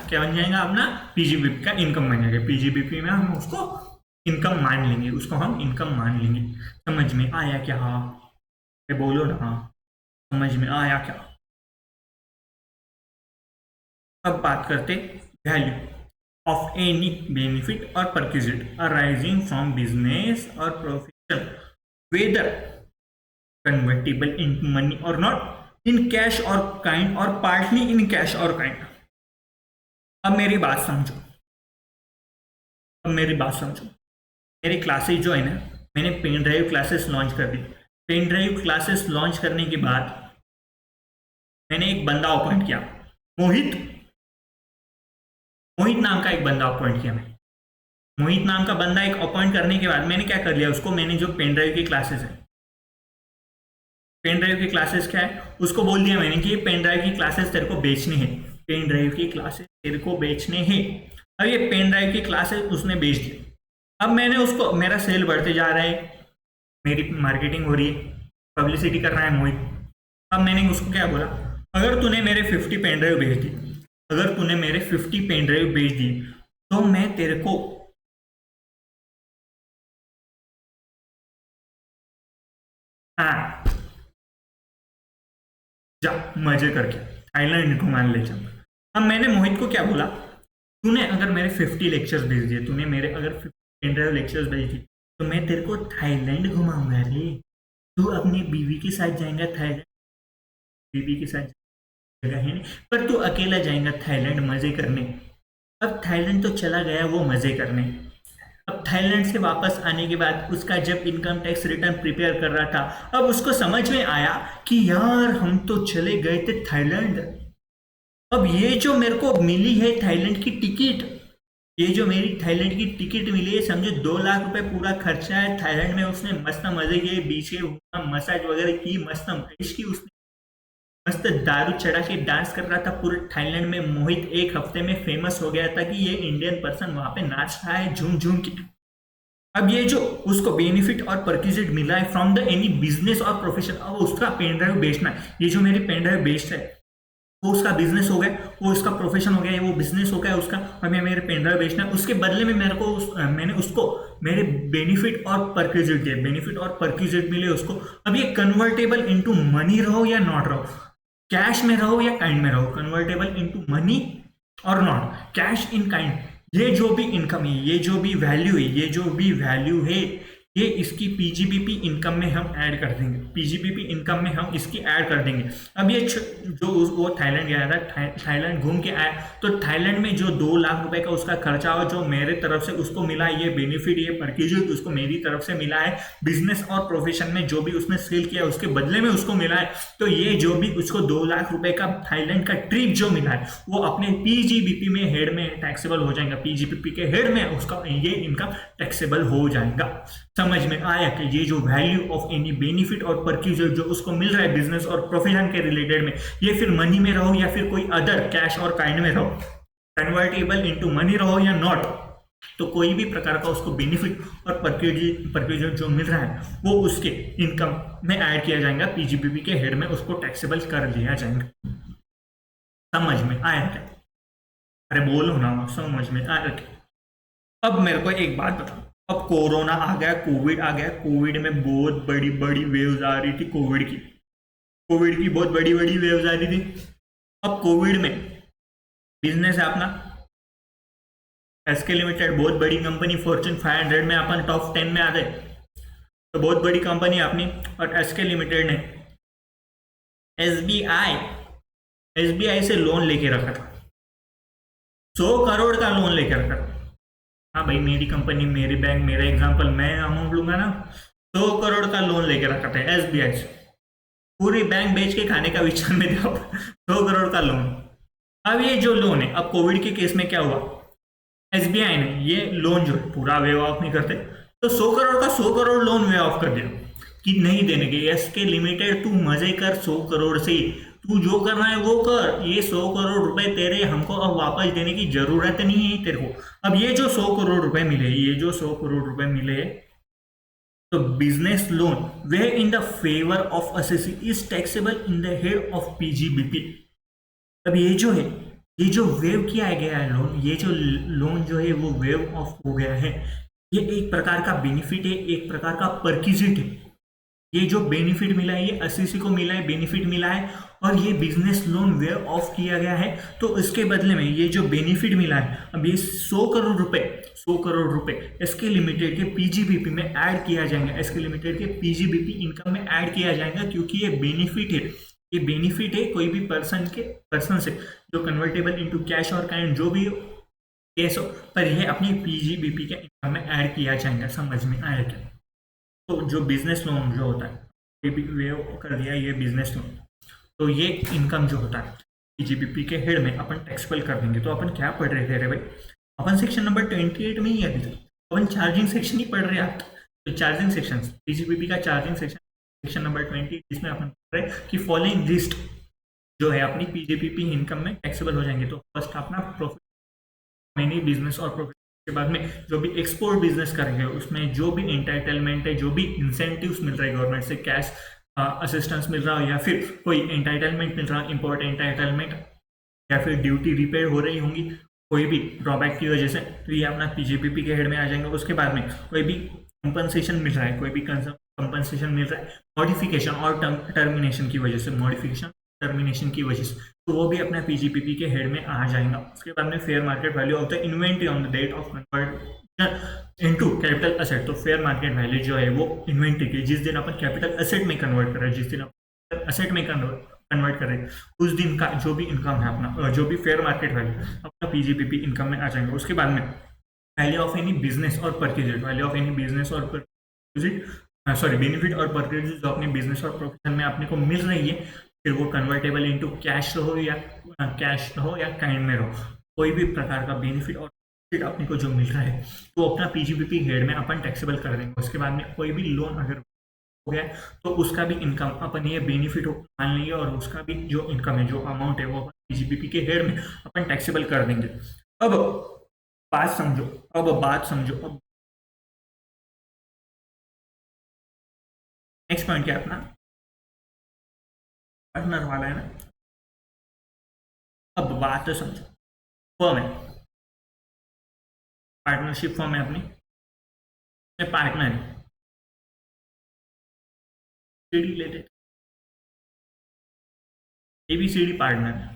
क्या बन जाएगा, अपना पीजीबीपी का इनकम बन जाएगा। पीजीबीपी में हम उसको इनकम मान लेंगे, उसको हम इनकम मान लेंगे। समझ में आया क्या? बोलो ना, समझ में आया क्या? अब बात करते वैल्यू ऑफ एनी बेनिफिट और परक्विजिट अराइजिंग फ्रॉम बिजनेस और profession, whether convertible in money और नॉट, इन कैश और काइंड और पार्टली इन कैश और काइंड। अब मेरी बात समझो, मेरी क्लासेस जो है ना, मैंने पेन ड्राइव क्लासेस लॉन्च कर दी। पेन ड्राइव क्लासेस लॉन्च करने के बाद मैंने एक बंदा अपॉइंट किया, मोहित नाम का एक बंदा अपॉइंट किया। मैं मोहित नाम का बंदा एक अपॉइंट करने के बाद मैंने क्या कर लिया उसको, मैंने जो पेन ड्राइव की क्लासेस है, पेन ड्राइव की क्लासेस क्या है उसको बोल दिया मैंने कि ये पेन ड्राइव की क्लासेस तेरे को बेचने हैं, पेन ड्राइव की क्लासेस तेरे को बेचने हैं। अब ये पेन ड्राइव की क्लासेस उसने बेच दी। अब मैंने उसको, मेरा सेल बढ़ते जा रहा है, मेरी मार्केटिंग हो रही है, पब्लिसिटी कर रहा है मोहित। अब मैंने उसको क्या बोला, अगर तूने मेरे 50 पेन ड्राइव भेज दी, अगर तूने मेरे 50 पेन ड्राइव भेज दी, तो मैं तेरे को हाँ जा मजे करके थाईलैंड घुमाने ले जा। अब मैंने मोहित को क्या बोला, तूने अगर मेरे 50 लेक्चर्स भेज दिए, तूने मेरे अगर 50 पेन ड्राइव लेक्चर्स भेज दिए, तो मैं तेरे को थाईलैंड घुमाऊंगा रे। तू अपनी बीवी के साथ जाएगा थाईलैंड, बीवी के साथ जगह है नहीं, पर तू अकेला जाएगा थाईलैंड मजे करने। अब थाईलैंड तो चला गया वो मजे करने। अब थाईलैंड से वापस आने के बाद उसका जब इनकम टैक्स रिटर्न प्रिपेयर कर रहा था, अब उसको समझ में आया कि यार हम तो चले गए थे थाईलैंड, अब ये जो मेरे को मिली है थाईलैंड की टिकट, ये जो मेरी थाईलैंड की टिकट मिली है, समझो 2 लाख रुपए पूरा खर्चा है थाईलैंड में। उसने मस्त मजे किए, बीच के मसाज वगैरह की, मस्त मैश की, उसने मस्त दारू चढ़ा के डांस कर रहा था पूरे थाईलैंड में। मोहित एक हफ्ते में फेमस हो गया था कि ये इंडियन पर्सन वहां पे नाच रहा है झूम झूम के। अब ये जो उसको बेनिफिट और परक्विजिट मिला है फ्रॉम द एनी बिजनेस और प्रोफेशन, अब उसका पेन ड्राइव बेचना है। ये जो मेरी पेन ड्राइव बेच रहा है वो उसका बिजनेस हो गया, वो उसका प्रोफेशन हो गया, वो बिजनेस हो गया उसका, और मैं मेरे पेन ड्राइव बेचना है। उसके बदले में मेरे को मैंने उसको मेरे बेनिफिट और परक्विजिट दिए, बेनिफिट और परक्विजिट मिले उसको। अब ये कन्वर्टेबल इनटू मनी रहो या नॉट रहो, कैश में रहो या काइंड में रहो, कन्वर्टेबल इनटू मनी और नॉट कैश इन काइंड, ये जो भी इनकम है, ये जो भी वैल्यू है, ये जो भी वैल्यू है, ये इसकी पीजीबीपी इनकम में हम ऐड कर देंगे, पीजीबीपी इनकम में हम इसकी ऐड कर देंगे। अब ये जो वो थाईलैंड गया था, थाईलैंड घूम के आया, तो थाईलैंड में जो 2 लाख रुपए का उसका खर्चा हो, जो मेरे तरफ से उसको मिला, ये बेनिफिट, ये परक्विजिट उसको मेरी तरफ से मिला है, बिजनेस और प्रोफेशन में जो भी उसने सेल किया उसके बदले में उसको मिला है। तो ये जो भी उसको 2 लाख रुपए का थाईलैंड का ट्रिप जो मिला है, वो अपने पीजीबीपी में हेड में टैक्सेबल हो जाएगा, पीजीबीपी के हेड में उसका ये इनकम टैक्सेबल हो जाएगा। समझ में आया कि ये जो वैल्यू ऑफ एनी बेनिफिट और परक्विजिट जो उसको मिल रहा है बिजनेस और प्रोफेशन के रिलेटेड में, ये फिर मनी में रहो या फिर कोई अदर कैश और काइंड में रहो, कन्वर्टेबल इनटू मनी रहो या नॉट, तो कोई भी प्रकार का उसको बेनिफिट और परक्विजिट जो मिल रहा है वो उसके इनकम में ऐड किया जाएगा, पीजीबीपी के हेड में उसको टैक्सेबल कर लिया जाएगा। समझ में आया क्या? अरे बोलो ना, समझ में आया क्या? अब मेरे को एक बात बताओ, अब कोरोना आ गया, कोविड आ गया, कोविड में बहुत बड़ी बड़ी वेव्स आ रही थी, कोविड की बहुत बड़ी बड़ी वेव्स आ रही थी। अब कोविड में बिजनेस है अपना एसके लिमिटेड, बहुत बड़ी कंपनी, फॉर्च्यून 500 में अपन टॉप 10 में आ गए, तो बहुत बड़ी कंपनी है अपनी। और एसके लिमिटेड ने एसबीआई एसबीआई से लोन लेके रखा था, 100 करोड़ का लोन लेके रखा था। हाँ भाई, मेरी कंपनी, मेरी बैंक, मेरा एग्जांपल, मैं अमाउंट लूंगा ना, 100 करोड़ का लोन लेके रखा था एसबीआई से। पूरी बैंक बेच के खाने का विचार में था, 100 करोड़ का लोन। अब ये जो लोन है, अब कोविड के केस में क्या हुआ, एसबीआई ने ये लोन जो है पूरा वेव ऑफ नहीं करते, तो 100 करोड़ का 100 करोड़ लोन वेव ऑफ कर दिया कि नहीं देने के। यस के लिमिटेड, तू मजे कर 100 करोड़ से, तू जो करना है वो कर, ये 100 करोड़ रुपए तेरे, हमको अब वापस देने की जरूरत नहीं है तेरे को। अब ये जो 100 करोड़ रुपए मिले, ये जो 100 करोड़ रुपए मिले, तो business loan way in the favour of SSC is taxable in the head of PGBP. अब ये जो है, ये जो वेव किया गया है लोन, ये जो लोन जो है वो वेव ऑफ हो गया है, ये एक प्रकार का बेनिफिट है, एक प्रकार का परक्विजिट है। ये जो बेनिफिट मिला है, ये एससीसी को मिला है, बेनिफिट मिला है, और ये बिजनेस लोन वेव ऑफ किया गया है। तो इसके बदले में ये जो बेनिफिट मिला है, अब ये 100 करोड़ रुपए एसके लिमिटेड के पीजीबीपी में ऐड किया जाएगा, एसके लिमिटेड के पीजीबीपी इनकम में ऐड किया जाएगा, क्योंकि ये बेनिफिट है। ये बेनिफिट है कोई भी पर्सन से जो कन्वर्टेबल इनटू कैश और काइंड जो भी केस हो, पर ये अपनी पीजीबीपी के इनकम में ऐड किया जाएगा। समझ में आया क्या? तो जो बिजनेस लोन जो होता है, ये भी वे कर दिया, ये बिजनेस लोन, तो ये इनकम जो होता है पीजीबीपी के हेड में अपन टैक्सेबल कर देंगे। तो अपन क्या पढ़ रहे थे? अरे भाई, अपन सेक्शन नंबर 28 में ही अभी तक अपन चार्जिंग सेक्शन ही पढ़ रहे हैं। आप तो चार्जिंग सेक्शन, पीजीबीपी का चार्जिंग सेक्शन नंबर 20, जिसमें अपन पढ़ रहे कि फॉलोइंग लिस्ट जो है अपनी पीजीबीपी इनकम में टैक्सेबल हो जाएंगे। तो फर्स्ट अपना प्रॉफिट, मैनी बिजनेस और प्रॉफिट के बाद में जो भी एक्सपोर्ट बिजनेस करेंगे उसमें जो भी एंटाइटलमेंट है, जो भी इंसेंटिव्स मिल रहे हैं गवर्नमेंट से, कैश असिस्टेंस मिल रहा हो या फिर कोई एंटाइटलमेंट मिल रहा है, इंपोर्ट एंटाइटलमेंट, या फिर ड्यूटी रिपेयर हो रही होंगी कोई भी ड्रॉबैक की वजह से, तो ये अपना पीजीबीपी के हेड में आ जाएंगे। उसके बाद में कोई भी कंपनसेशन मिल रहा है, कोई भी कंपनसेशन मिल रहा है मॉडिफिकेशन और टर्मिनेशन की वजह से, मॉडिफिकेशन टर्मिनेशन की वजह से, तो वो भी अपना पीजीबीपी के हेड में आ जाएगा। उसके बाद में fair market value of the inventory on the date of conversion into capital asset. तो फेयर मार्केट वैल्यू जो है वो इन्वेंट्री की, जिस दिन अपन कैपिटल एसेट में कन्वर्ट कर रहे हैं, जिस दिन अपन एसेट में कन्वर्ट करें, उस दिन का जो भी इनकम है अपना, जो भी फेयर मार्केट वैल्यू अपना पीजीबीपी इनकम में आ जाएंगे। उसके बाद में वैल्यू ऑफ एनी बिजनेस और purchase, value of any business और बेनिफिट और परचेज जो अपने बिजनेस और प्रोफेशन में अपने को मिल रही है, फिर वो कन्वर्टेबल इनटू कैश रहो या काइंड में रहो, कोई भी प्रकार का बेनिफिट और अपने को जो मिल रहा है तो अपना पीजीबीपी हेड में अपन टैक्सेबल कर देंगे। उसके बाद में कोई भी लोन अगर हो गया तो उसका भी इनकम अपन ये बेनिफिट मान लेंगे, और उसका भी जो इनकम है, जो अमाउंट है, वो अपन पीजीबीपी के हेड में अपन टैक्सेबल कर देंगे। अब बात समझो, अब नेक्स्ट पॉइंट क्या है अपना, पार्टनर वाला है ना। अब बात तो समझो, फर्म है, पार्टनरशिप फर्म है अपनी, पार्टनर है, रिलेटेड एबीसीडी पार्टनर है,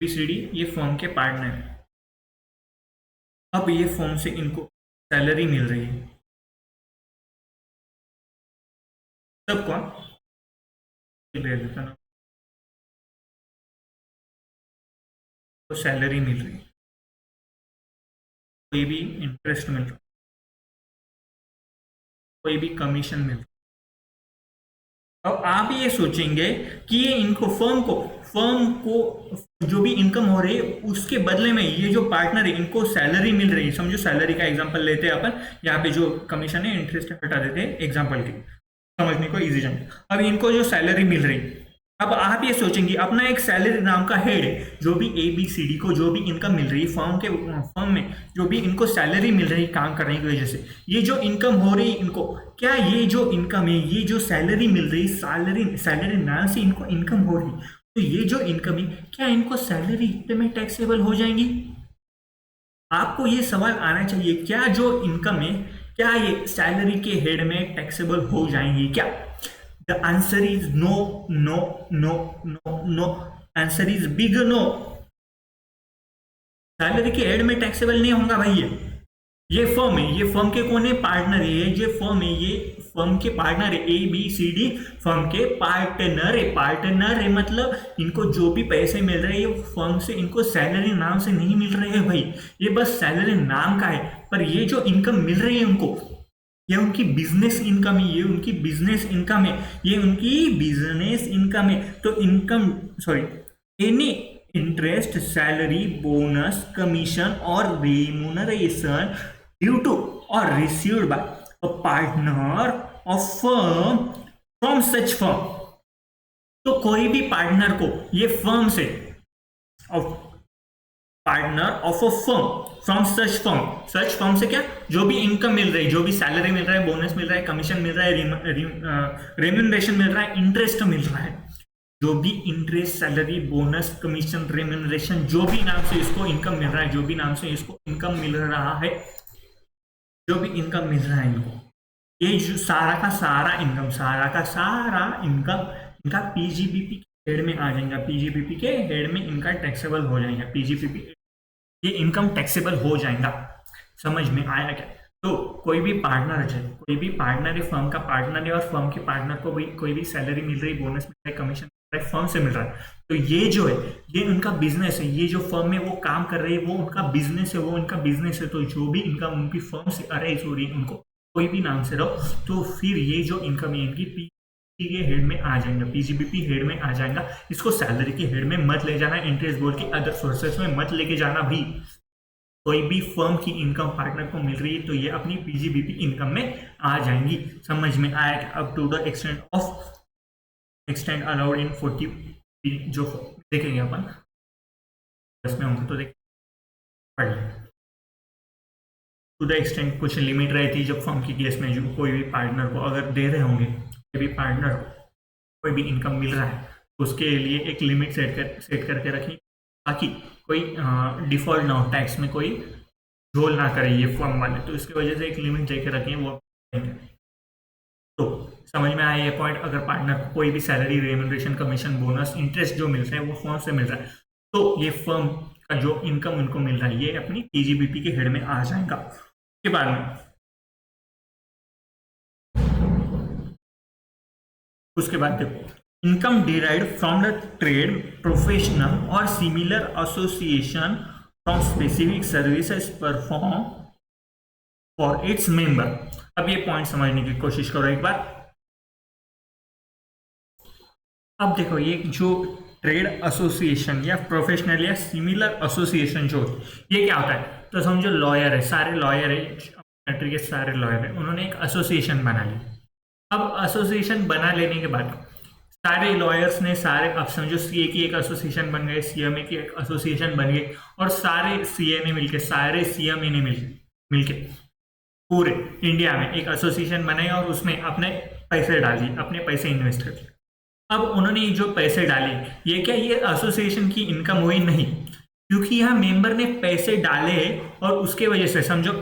एबीसीडी ये फर्म के पार्टनर है। अब ये फर्म से इनको सैलरी मिल रही है, सबको ले देता ना, तो सैलरी मिल रही है, कोई भी इंटरेस्ट मिल रहा, कोई भी कमीशन मिल रहा। अब आप ये सोचेंगे कि ये इनको फर्म को जो भी इनकम हो रही है उसके बदले में ये जो पार्टनर है इनको सैलरी मिल रही है। समझो सैलरी का एग्जांपल लेते हैं अपन, यहाँ पे जो कमीशन है इंटरेस्ट हटा देते हैं एग्जांपल के, समझने को इजी जाए। अब इनको जो सैलरी मिल रही है, अब आप ये सोचेंगे अपना एक सैलरी नाम का हेड है, जो भी एबीसीडी को जो भी इनकम मिल रही है फर्म में जो भी इनको सैलरी मिल रही है काम करने की वजह से, ये जो इनकम हो रही है इनको, क्या ये जो इनकम है, ये जो सैलरी मिल रही है, सैलरी नाम से इनको इनकम हो रही है, तो ये जो इनकम है क्या इनको सैलरी में टैक्सेबल हो जाएंगी? आपको ये सवाल आना चाहिए, क्या जो इनकम है क्या ये सैलरी के हेड में टैक्सेबल हो जाएंगी क्या? The answer is no, no, no, no, no. Answer is big no. Salary के हेड में टैक्सेबल नहीं होगा भाई। ये फर्म है, ये फर्म के कौन है, पार्टनर है, ये जो फर्म है ये फर्म के पार्टनर है, ABCD फर्म के पार्टनर है। पार्टनर है मतलब इनको जो भी पैसे मिल रहे हैं ये फर्म से, इनको सैलरी नाम से नहीं मिल रहे हैं भाई, ये बस सैलरी नाम का है। पर ये जो इनकम मिल रही है उनको, ये उनकी बिजनेस इनकम है, ये उनकी बिजनेस इनकम है, ये उनकी बिजनेस इनकम है। तो income sorry any interest, salary, bonus, commission और remuneration due to or received by a partner of firm from such firm. तो कोई भी पार्टनर को ये फर्म से, partner of a firm from such firm, such firm से क्या, जो भी इनकम मिल रही है, जो भी सैलरी मिल रहा है, बोनस मिल रहा है, कमीशन मिल रहा है, रेम्यूनरेशन मिल रहा है, इंटरेस्ट मिल रहा है, जो भी interest, salary, bonus, commission, remuneration, जो भी नाम से इसको इनकम मिल रहा है, जो भी नाम से इसको इनकम मिल रहा है, जो भी इनकम मिल रहा है इनको, ये जो सारा का सारा इनकम, सारा का सारा इनकम इनका पीजीबीपी के हेड में आ जाएगा, पीजीबीपी के हेड में इनका टैक्सेबल हो जाएगा, पीजीबीपी ये इनकम टैक्सेबल हो जाएगा। समझ में आया क्या? तो कोई भी पार्टनर है, कोई भी पार्टनर है, फर्म का पार्टनर है और फर्म के पार्टनर को भी कोई भी सैलरी मिल रही, बोनस मिल रहा है, कमीशन मिल रहा है, फर्म से मिल रहा है, तो ये जो है ये उनका बिजनेस है, ये जो फर्म में वो काम कर रही है वो उनका बिजनेस है, वो उनका बिजनेस है। तो जो भी इनकम उनकी फर्म से अरेज हो रही है, उनको कोई भी नाम से रहो, तो फिर ये जो इनकम है इनकी के हेड में आ जाएगा, पीजीबीपी हेड में आ जाएगा। इसको सैलरी के हेड में मत ले जाना, इंटरेस्ट बोल के अदर सोर्सेस में मत लेके जाना भी। कोई भी फर्म की इनकम पार्टनर को मिल रही है तो ये अपनी पीजीबीपी इनकम में आ जाएंगी। समझ में आया कि up to the extent allowed in 40 जो देखेंगे अपन इसमें होंगे तो देख पढ़ लें। टू द एक्सटेंड कुछ लिमिट रहती है जब फर्म की केस में, जो कोई भी पार्टनर को अगर दे रहे होंगे, कोई भी पार्टनर कोई भी इनकम मिल रहा है तो उसके लिए एक लिमिट सेट करके रखें ताकि कोई डिफॉल्ट ना हो, टैक्स में कोई झोल ना करे ये फर्म वाले, तो इसकी वजह से एक लिमिट देकर रखें वो। तो समझ में आया ये पॉइंट। अगर पार्टनर को कोई भी salary, remuneration, commission, bonus, interest जो मिल रहा है वो फर्म से मिल रहा है, तो ये फर्म का जो इनकम उनको मिल रहा है ये अपनी पीजीबीपी के हेड में आ जाएगा। उसके बाद में उसके बाद देखो, income derived from the trade, professional or similar association from specific services perform for its member. अब ये पॉइंट समझने की कोशिश करो एक बार। अब देखो ये जो ट्रेड एसोसिएशन या प्रोफेशनल या सिमिलर एसोसिएशन जो ये क्या होता है, तो समझो लॉयर है, सारे लॉयर है, कंट्री के सारे लॉयर है, उन्होंने एक एसोसिएशन बना ली। अब एसोसिएशन बना लेने के बाद सारे लॉयर्स ने, सारे अब समझो सीए की एक एसोसिएशन बन गए, सीएमए की एक एसोसिएशन बन गई, और सारे सीए ने मिलके, सारे सीएमए ने मिलके पूरे इंडिया में एक एसोसिएशन बनाई और उसमें अपने पैसे डाल दिए, अपने पैसे इन्वेस्ट कर दिए। अब उन्होंने जो पैसे डाले ये क्या, ये एसोसिएशन की इनकम हुई? नहीं, क्योंकि यहाँ मेंबर ने पैसे डाले और उसके वजह से, समझो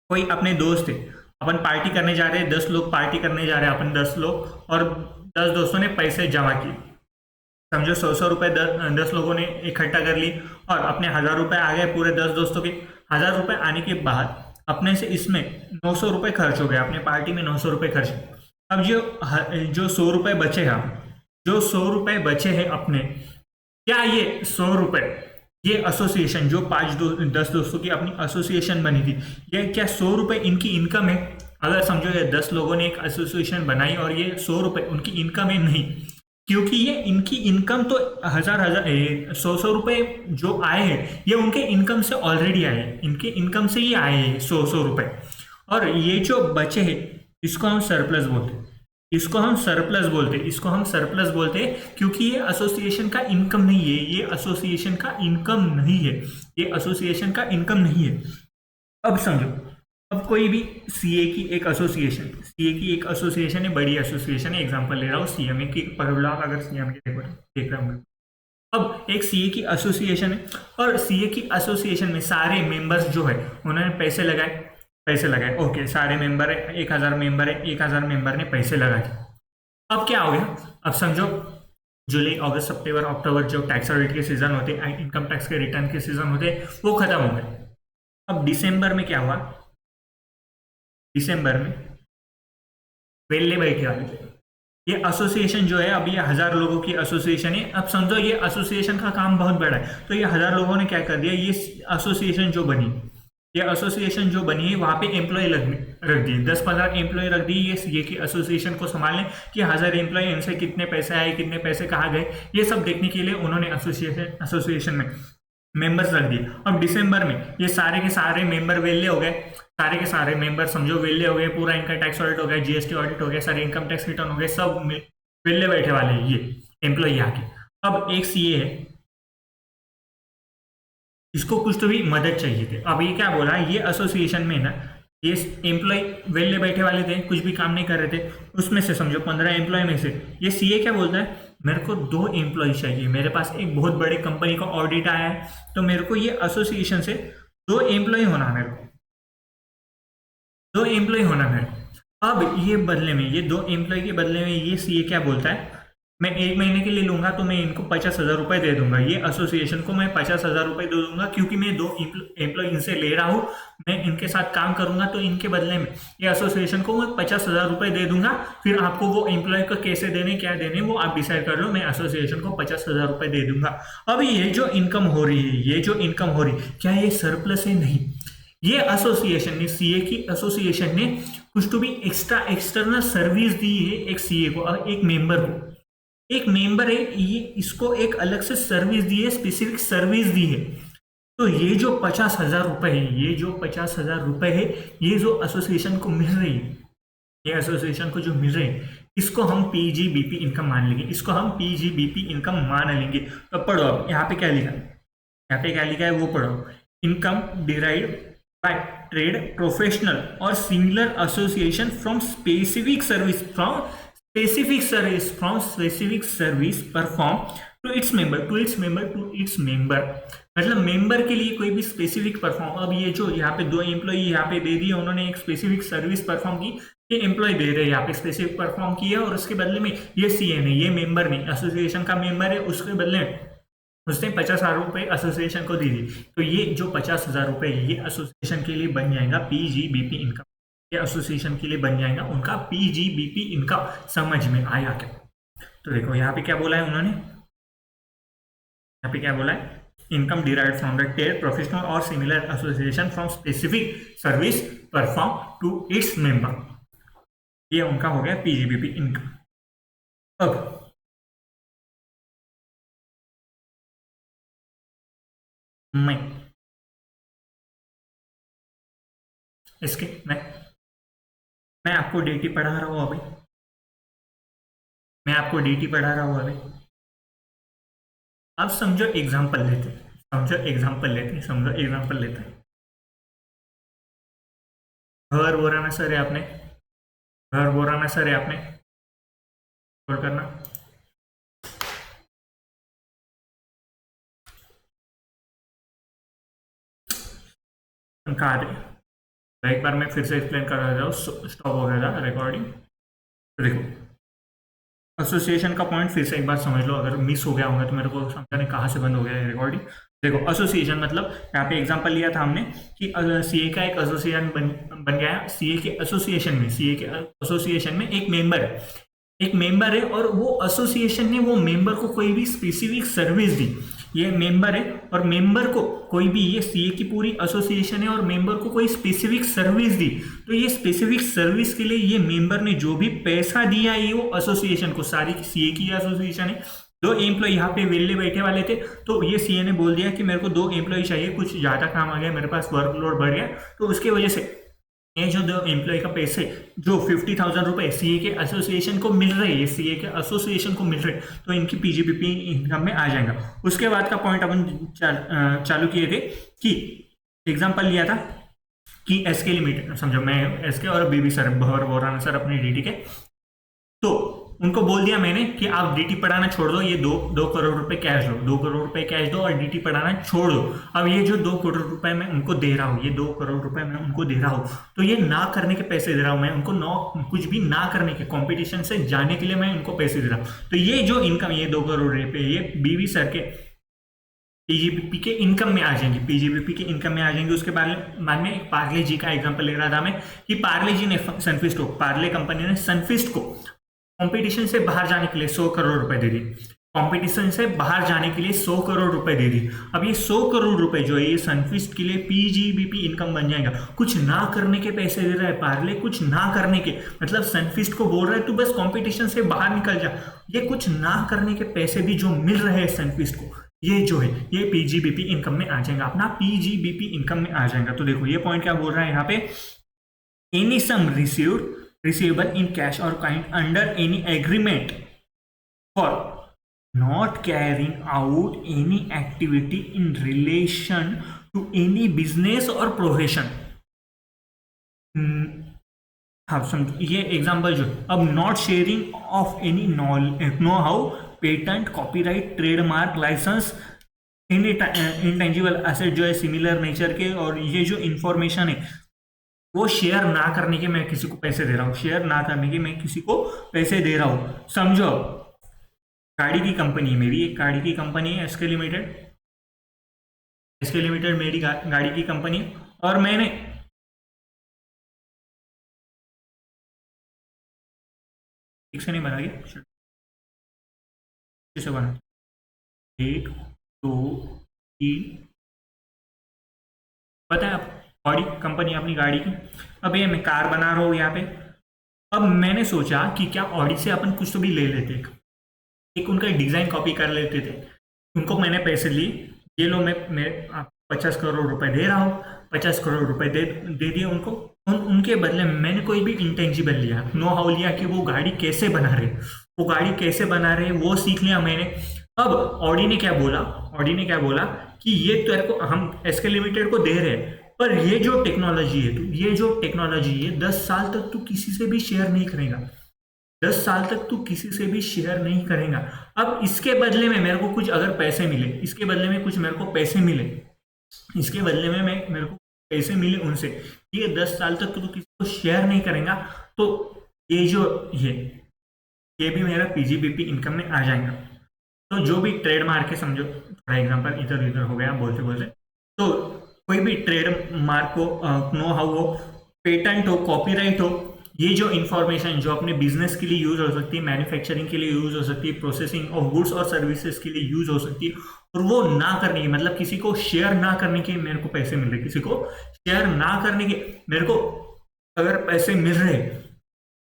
कोई अपने दोस्त है, अपन पार्टी करने जा रहे हैं, 10 लोग पार्टी करने जा रहे हैं, अपन 10 लोग, और 10 दोस्तों ने पैसे जमा किए, समझो 100 रुपए 10 लोगों ने इकट्ठा कर ली और अपने 1000 रुपए आ गए पूरे 10 दोस्तों के। 1000 रुपए आने के बाद अपने से इसमें 900 रुपए खर्च हो गए, अपने पार्टी में 900 रुपए खर्च। अब जो 100 रुपए बचे हैं, जो 100 रुपए बचे हैं अपने, क्या ये 100 रुपए, ये एसोसिएशन जो 10 दोस्तों की अपनी एसोसिएशन बनी थी, ये क्या 100 रुपए इनकी इनकम है? अगर समझो ये 10 लोगों ने एक एसोसिएशन बनाई और ये 100 रुपए उनकी इनकम है? नहीं, क्योंकि ये इनकी इनकम तो 100 रुपए जो आए हैं ये उनके इनकम से ऑलरेडी आए हैं, इनके इनकम से ही आए हैं 100 रुपए, और ये जो बचे हैं इसको हम सरप्लस बोलते हैं, इसको हम सरप्लस बोलते हैं, इसको हम सरप्लस बोलते हैं, क्योंकि ये एसोसिएशन का इनकम नहीं है, ये एसोसिएशन का इनकम नहीं है, ये एसोसिएशन का इनकम नहीं है। अब समझो, अब कोई भी सीए की एक एसोसिएशन, सीए की एक एसोसिएशन है, बड़ी एसोसिएशन है, एग्जांपल ले रहा हूँ सीएमए की, पढ़ अगर सीएमए की देख रहा हूँ। अब एक सीए की एसोसिएशन है और सीए की एसोसिएशन में सारे मेंबर्स जो है उन्होंने पैसे लगाए, ओके, सारे मेंबर है, 1000 मेंबर है, 1000 मेंबर ने पैसे लगाए। अब क्या हो गया, अब समझो जुलाई अगस्त सितंबर अक्टूबर जो टैक्स ऑडिट के सीजन होते हैं, इनकम टैक्स के रिटर्न के सीजन होते हैं, वो खत्म हो गए। अब दिसंबर में क्या हुआ, दिसंबर में वेल्ले बैठे वाले थे। ये एसोसिएशन जो है, अब ये 1000 लोगों की एसोसिएशन है। अब समझो ये एसोसिएशन का काम बहुत बड़ा है, तो ये 1000 लोगों ने क्या कर दिया, ये एसोसिएशन जो बनी, ये एसोसिएशन जो बनी है वहां पे एम्प्लॉय रख दिए, 10-15 एम्प्लॉय रख दिए ये सीए की एसोसिएशन को संभालने, कि 1000 एम्प्लॉय, इनसे कितने पैसे आए, कितने पैसे कहाँ गए, ये सब देखने के लिए उन्होंने एसोसिएशन में मेंबर्स रख दिए। अब दिसंबर में ये सारे के सारे मेंबर वेले हो गए, सारे के सारे मेंबर समझो वेले हो गए, पूरा इनकम टैक्स ऑडिट हो गया, जीएसटी ऑडिट हो गया, सारे इनकम टैक्स रिटर्न हो गए, सब वेले बैठे वाले हैं ये एम्प्लॉय आके। अब एक सीए है, इसको कुछ तो भी मदद चाहिए थी। अब ये क्या बोला, ये एसोसिएशन में ना ये एम्प्लॉय वेले बैठे वाले थे, कुछ भी काम नहीं कर रहे थे, उसमें से समझो 15 एम्प्लॉय में से ये सीए क्या बोलता है, मेरे को 2 एम्प्लॉय चाहिए, मेरे पास एक बहुत बड़ी कंपनी का ऑडिट आया है, तो मेरे को ये एसोसिएशन से 2 एम्प्लॉय होना, मेरे को 2 एम्प्लॉय होना मेरे को। अब ये बदले में, ये 2 एम्प्लॉय के बदले में ये सीए क्या बोलता है, मैं 1 महीने के लिए लूंगा तो मैं इनको 50,000 रुपए दे दूंगा, ये एसोसिएशन को मैं 50,000 रुपए दे दूंगा, क्योंकि मैं 2 एम्प्लॉय इनसे ले रहा हूँ, मैं इनके साथ काम करूंगा, तो इनके बदले में ये एसोसिएशन को मैं 50,000 रुपए दे दूंगा। फिर आपको वो एम्प्लॉय को कैसे देने, क्या देने, वो आप डिसाइड कर लो, मैं एसोसिएशन को 50,000 रुपए दे दूंगा। अब ये जो इनकम हो रही है, ये जो इनकम हो रही है, क्या ये सरप्लस है? नहीं, ये एसोसिएशन ने, सीए की एसोसिएशन ने कुछ तो भी एक्सटर्नल सर्विस दी है एक सीए को, एक मेंबर को, एक मेंबर है ये, इसको एक अलग से सर्विस दी है, स्पेसिफिक सर्विस दी है। तो ये जो 50,000 रुपए है, ये जो 50,000 रुपए है, ये जो एसोसिएशन को मिल रही है, ये एसोसिएशन को जो मिल रही है, इसको हम पीजीबीपी इनकम मान लेंगे, इसको हम पीजीबीपी इनकम मान लेंगे। तो पढ़ो, अब यहाँ पे क्या लिखा है, यहाँ पे क्या लिखा है वो पढ़ो, income derive by trade professional or singular association from specific service, from specific service perform to its member, मतलब मेंबर के लिए कोई भी स्पेसिफिक परफॉर्म। अब ये जो यहाँ पे 2 एम्प्लॉय यहाँ पे दे दिए, उन्होंने एक स्पेसिफिक सर्विस परफॉर्म की, ये एम्प्लॉय दे रहे हैं यहाँ पे स्पेसिफिक परफॉर्म किया, और उसके बदले में ये सीए ने, ये मेंबर नहीं, एसोसिएशन का मेंबर है, उसके बदले में उसने 50,000 रुपए एसोसिएशन को दे दी। तो ये जो 50,000 रुपए ये एसोसिएशन के लिए बन जाएगा पीजीबीपी इनकम, ये एसोसिएशन के लिए बन जाएगा उनका पीजीबीपी इनकम। समझ में आया क्या? तो देखो यहाँ पे क्या बोला है उन्होंने, यहाँ पे क्या बोला है, income derived from the trade professional or similar association from specific service perform to its member, ये उनका हो गया पीजीबीपी इनकम। अब मैं आपको डीटी पढ़ा रहा हूँ अभी, मैं आपको डीटी पढ़ा रहा हूँ अभी। अब समझो एग्जांपल लेते हैं, समझो एग्जांपल लेते हैं। घर बोराना सर है आपने, घर बोराना सर है आपने, छोड़ करना। कहा थे, एक बार मैं फिर से एक्सप्लेन कर रहा था, स्टॉप हो गया था रिकॉर्डिंग। तो देखो एसोसिएशन का पॉइंट फिर से एक बार समझ लो, अगर मिस हो गया होगा तो मेरे को समझाने कहाँ से बंद हो गया है रिकॉर्डिंग। देखो एसोसिएशन मतलब यहाँ पे एग्जांपल लिया था हमने कि सीए का एक एसोसिएशन बन गया, सीए के एसोसिएशन में एक मेंबर है, और वो एसोसिएशन ने वो मेंबर को कोई भी स्पेसिफिक सर्विस दी। ये मेंबर है और मेंबर को कोई भी, ये सीए की पूरी एसोसिएशन है और मेंबर को कोई स्पेसिफिक सर्विस दी, तो ये स्पेसिफिक सर्विस के लिए ये मेंबर ने जो भी पैसा दिया है वो एसोसिएशन को, सारी सीए की एसोसिएशन है। 2 एम्प्लॉय यहाँ पे वेले बैठे वाले थे, तो ये सीए ने बोल दिया कि मेरे को 2 एम्प्लॉय चाहिए, कुछ ज्यादा काम आ गया, मेरे पास वर्कलोड बढ़ गया, तो उसकी वजह से ये जो 2 एम्प्लॉय का पैसे जो 50,000 रुपए सीए के एसोसिएशन को मिल रहे हैं, सीए के एसोसिएशन को मिल रहे, तो इनकी पीजीबीपी इनकम में आ जाएगा। उसके बाद का पॉइंट अपन चालू किए थे कि एग्जांपल लिया था कि एसके लिमिटेड, समझो मैं एसके और बीबी सर बोराना सर अपनी डीटी के, तो उनको बोल दिया मैंने कि आप डीटी पढ़ाना छोड़ दो, ये 2 करोड़ रुपए कैश दो, 2 करोड़ रुपए कैश दो और डीटी पढ़ाना छोड़ दो। अब ये जो 2 करोड़ रुपए मैं उनको दे रहा हूँ, ये 2 करोड़ रुपए मैं उनको दे रहा हूँ, तो ये ना करने के पैसे दे रहा हूँ मैं उनको, कुछ भी ना करने के, कंपटीशन से जाने के लिए मैं उनको पैसे दे रहा हूँ। तो ये जो इनकम, ये 2 करोड़ रुपए ये बीवी सर के पीजीबीपी के इनकम में आ जाएंगी, पीजीबीपी के इनकम में आ जाएंगे। उसके बाद में पार्ले जी का एग्जांपल ले रहा था मैं कि पार्ले जी ने सनफिस्ट को, पार्ले कंपनी ने सनफिस्ट को कंपटीशन से बाहर जाने के लिए 100 करोड़ रुपए दे दी, कंपटीशन से बाहर जाने के लिए 100 करोड़ रुपए दे दी। अब ये 100 करोड़ रुपए जो है ये सनफिस्ट के लिए पीजीबीपी इनकम बन जाएगा। कुछ ना करने के पैसे दे रहा है पार्ले, कुछ ना करने के, मतलब सनफिस्ट को बोल रहा है तू बस कंपटीशन से बाहर निकल जा। ये कुछ ना करने के पैसे भी जो मिल रहे हैं सनफिस्ट को, ये जो है ये पीजीबीपी इनकम में आ जाएगा, अपना पीजीबीपी इनकम में आ जाएगा। तो देखो ये पॉइंट क्या बोल रहा है यहाँ पे, any sum receivable in cash or kind under any agreement for not carrying out any activity in relation to any business or profession। हाँ समझो ये एग्जांपल जो, अब not sharing of any know how, patent, copyright, trademark, licence, intangible asset जो है सिमिलर नेचर के, और ये जो इंफॉर्मेशन है वो शेयर ना करने के मैं किसी को पैसे दे रहा हूँ, शेयर ना करने के मैं किसी को पैसे दे रहा हूँ। समझो गाड़ी की कंपनी है मेरी, एक गाड़ी की कंपनी है एसके लिमिटेड, एसके लिमिटेड मेरी गाड़ी की कंपनी है, और मैंने ठीक से नहीं बना गया, कैसे बना, 1 2 3, पता है आप, बॉडी कंपनी अपनी गाड़ी की। अब ये मैं कार बना रहा हूँ यहाँ पे, अब मैंने सोचा कि क्या ऑडी से अपन कुछ तो भी ले लेते, एक उनका डिजाइन कॉपी कर लेते थे। उनको मैंने पैसे लिए, ये लो मैं 50 करोड़ रुपए दे रहा हूँ, 50 करोड़ रुपए दे दिए उनको, उनके बदले मैंने कोई भी इंटेंजिबल लिया, नो हाउ लिया कि वो गाड़ी कैसे बना रहे, वो गाड़ी कैसे बना रहे वो सीख लिया मैंने। अब ऑडी ने क्या बोला, ऑडी ने क्या बोला कि ये तेरे को हम एसके लिमिटेड को दे रहे हैं, पर ये जो टेक्नोलॉजी है, ये जो टेक्नोलॉजी है 10 साल तक तू किसी से भी शेयर नहीं करेगा, 10 साल तक तू किसी से भी शेयर नहीं करेगा। अब इसके बदले में मेरे को कुछ अगर पैसे मिले, इसके बदले में कुछ मेरे को पैसे मिले, इसके बदले में मेरे को पैसे मिले उनसे, ये 10 साल तक तू किसी को शेयर नहीं करेगा, तो ये जो ये भी मेरा पीजीबीपी इनकम में आ जाएगा। तो जो भी ट्रेडमार्क है, समझो थोड़ा एग्जांपल इधर उधर हो गया बोलते बोलते, तो कोई भी ट्रेड मार्क हो, नो हाउ हो, पेटेंट हो, कॉपीराइट हो, ये जो इंफॉर्मेशन जो अपने बिजनेस के लिए यूज हो सकती है, मैन्युफैक्चरिंग के लिए यूज हो सकती है, प्रोसेसिंग ऑफ गुड्स और सर्विसेज के लिए यूज हो सकती है, और वो ना करने की, मतलब किसी को शेयर ना करने के मेरे को पैसे मिल रहे, किसी को शेयर ना करने के मेरे को अगर पैसे मिल रहे,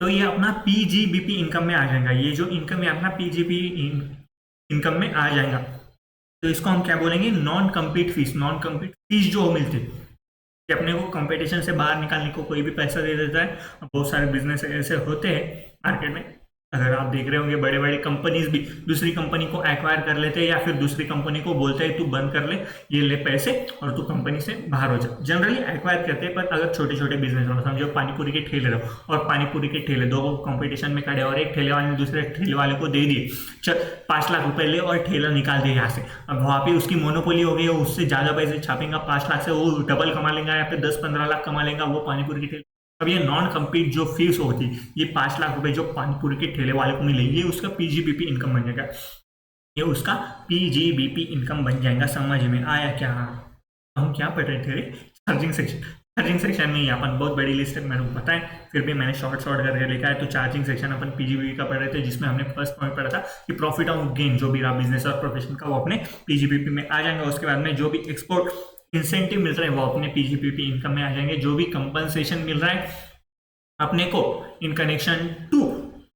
तो ये अपना पीजीबीपी इनकम में आ जाएगा। ये जो इनकम है अपना पीजीबीपी इनकम में आ जाएगा। तो इसको हम क्या बोलेंगे, non compete fees. Non compete fees जो मिलती है कि अपने को कंपटीशन से बाहर निकालने को कोई भी पैसा दे देता है। बहुत सारे बिजनेस ऐसे होते हैं मार्केट में, अगर आप देख रहे होंगे बड़े बड़े कंपनीज भी दूसरी कंपनी को एक्वायर कर लेते हैं, या फिर दूसरी कंपनी को बोलते हैं तू बंद कर ले, ये ले पैसे और तू कंपनी से बाहर हो जा। जनरली एक्वायर करते हैं, पर अगर छोटे छोटे बिजनेस हो, समझो पानीपुरी के ठेले रहो और पानीपुरी के ठेले दो कंपटीशन में खड़े, और एक ठेले वाले ने दूसरे ठेले वाले को दे दिए, चल 5 लाख रुपए ले और ठेला निकाल दिया यहाँ से। अब वहाँ पे उसकी मोनोपोली हो गई, उससे ज़्यादा पैसे छापेंगे, 5 लाख से वो डबल कमा लेगा या फिर 10-15 लाख कमा लेगा वो पानीपुरी के ठेले। अब ये नॉन कम्पीट जो फीस होती है, ये 5 लाख रुपए जो पानीपुरी के ठेले वाले को मिले, ये उसका पीजीबीपी इनकम बन जाएगा, ये उसका पीजीबीपी इनकम बन जाएगा। समझ में आया क्या? हम क्या पढ़ रहे थे, चार्जिंग सेक्शन। चार्जिंग सेक्शन में अपन बहुत बड़ी लिस्ट है, मेरे को पता है, फिर भी मैंने शॉर्ट करके लिखा है। तो चार्जिंग सेक्शन अपन पीजीबीपी का पढ़ रहे थे, जिसमें हमने फर्स्ट पॉइंट पढ़ा था कि प्रॉफिट ऑफ गेन जो भी रहा बिजनेस और प्रोफेशन का, वो अपने पीजीबीपी में आ जाएगा। उसके बाद में जो भी एक्सपोर्ट इंसेंटिव मिल रहा है वो अपने पीजीबीपी इनकम में आ जाएंगे। जो भी कंपनसेशन मिल रहा है अपने को in connection to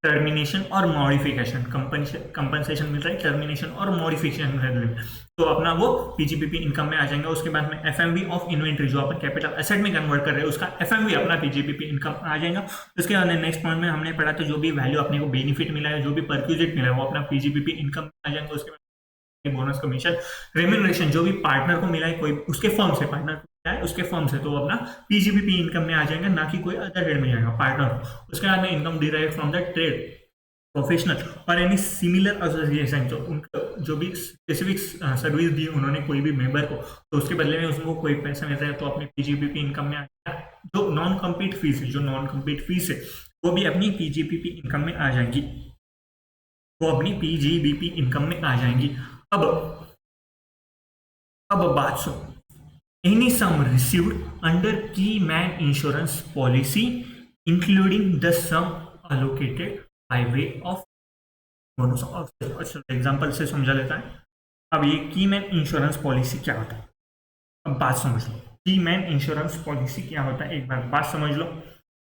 termination or modification, compensation मिल रहा है टर्मिनेशन और मॉडिफिकेशन, तो अपना वो पीजीबीपी इनकम में आ जाएगा। उसके बाद में एफएमवी ऑफ इन्वेंट्री जो अपन कैपिटल एसेट में कन्वर्ट कर रहे हैं, उसका एफएमवी अपना पीजीबीपी इनकम आ जाएगा। उसके बाद नेक्स्ट पॉइंट में हमने पढ़ा था जो भी वैल्यू अपने को बेनिफिट मिला है, जो भी परक्यूजिट मिला है, वो अपना पीजीबीपी इनकम में आ जाएगा। उसके बाद बोनस कमीशन रेम्यूनरेशन जो भी पार्टनर को मिला है, कोई उसके फर्म से पार्टनर को मिला है उसके फर्म से, तो अपना पीजीबीपी इनकम में आ जाएगा, ना कि कोई अदर हेड में जाएगा पार्टनर। उसके बाद में income derive from the trade, professional और एनी सिमिलर एसोसिएशन, जो उनका जो भी स्पेसिफिक सर्विस दी उन्होंने कोई भी मेंबर को, तो उसके बदले में उसको कोई पैसा मिल रहा है, तो अपनी पीजीपीपी इनकम में आ गया। जो नॉन कम्पीट फीस है, जो नॉन कम्पीट फीस है, वो भी अपनी पीजीपीपी इनकम में आ जाएंगी, वो अपनी पीजीबीपी इनकम में आ जाएंगी। अब बात सुन, any sum received under key man insurance policy including the sum allocated by way of bonus. अच्छा, एग्जांपल से समझा लेता है। अब ये की मैन इंश्योरेंस पॉलिसी क्या होता है, अब बात समझ लो। की मैन इंश्योरेंस पॉलिसी क्या होता है, एक बार बात समझ लो।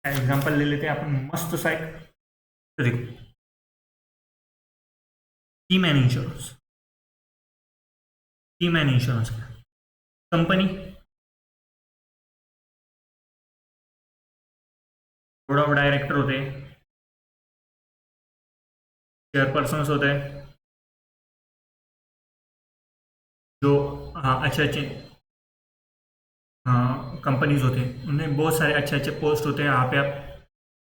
एग्जांपल ले लेते हैं अपन मस्त सा एक। तो देखो, की मैन इंश्योरेंस, की मैन इंश्योरेंस क्या, कंपनी, बोर्ड ऑफ डायरेक्टर होते हैं, चेयरपर्सन होते हैं, जो अच्छे अच्छे कंपनीज होते हैं, उनमें बहुत सारे अच्छे अच्छे पोस्ट होते हैं। यहाँ पे आप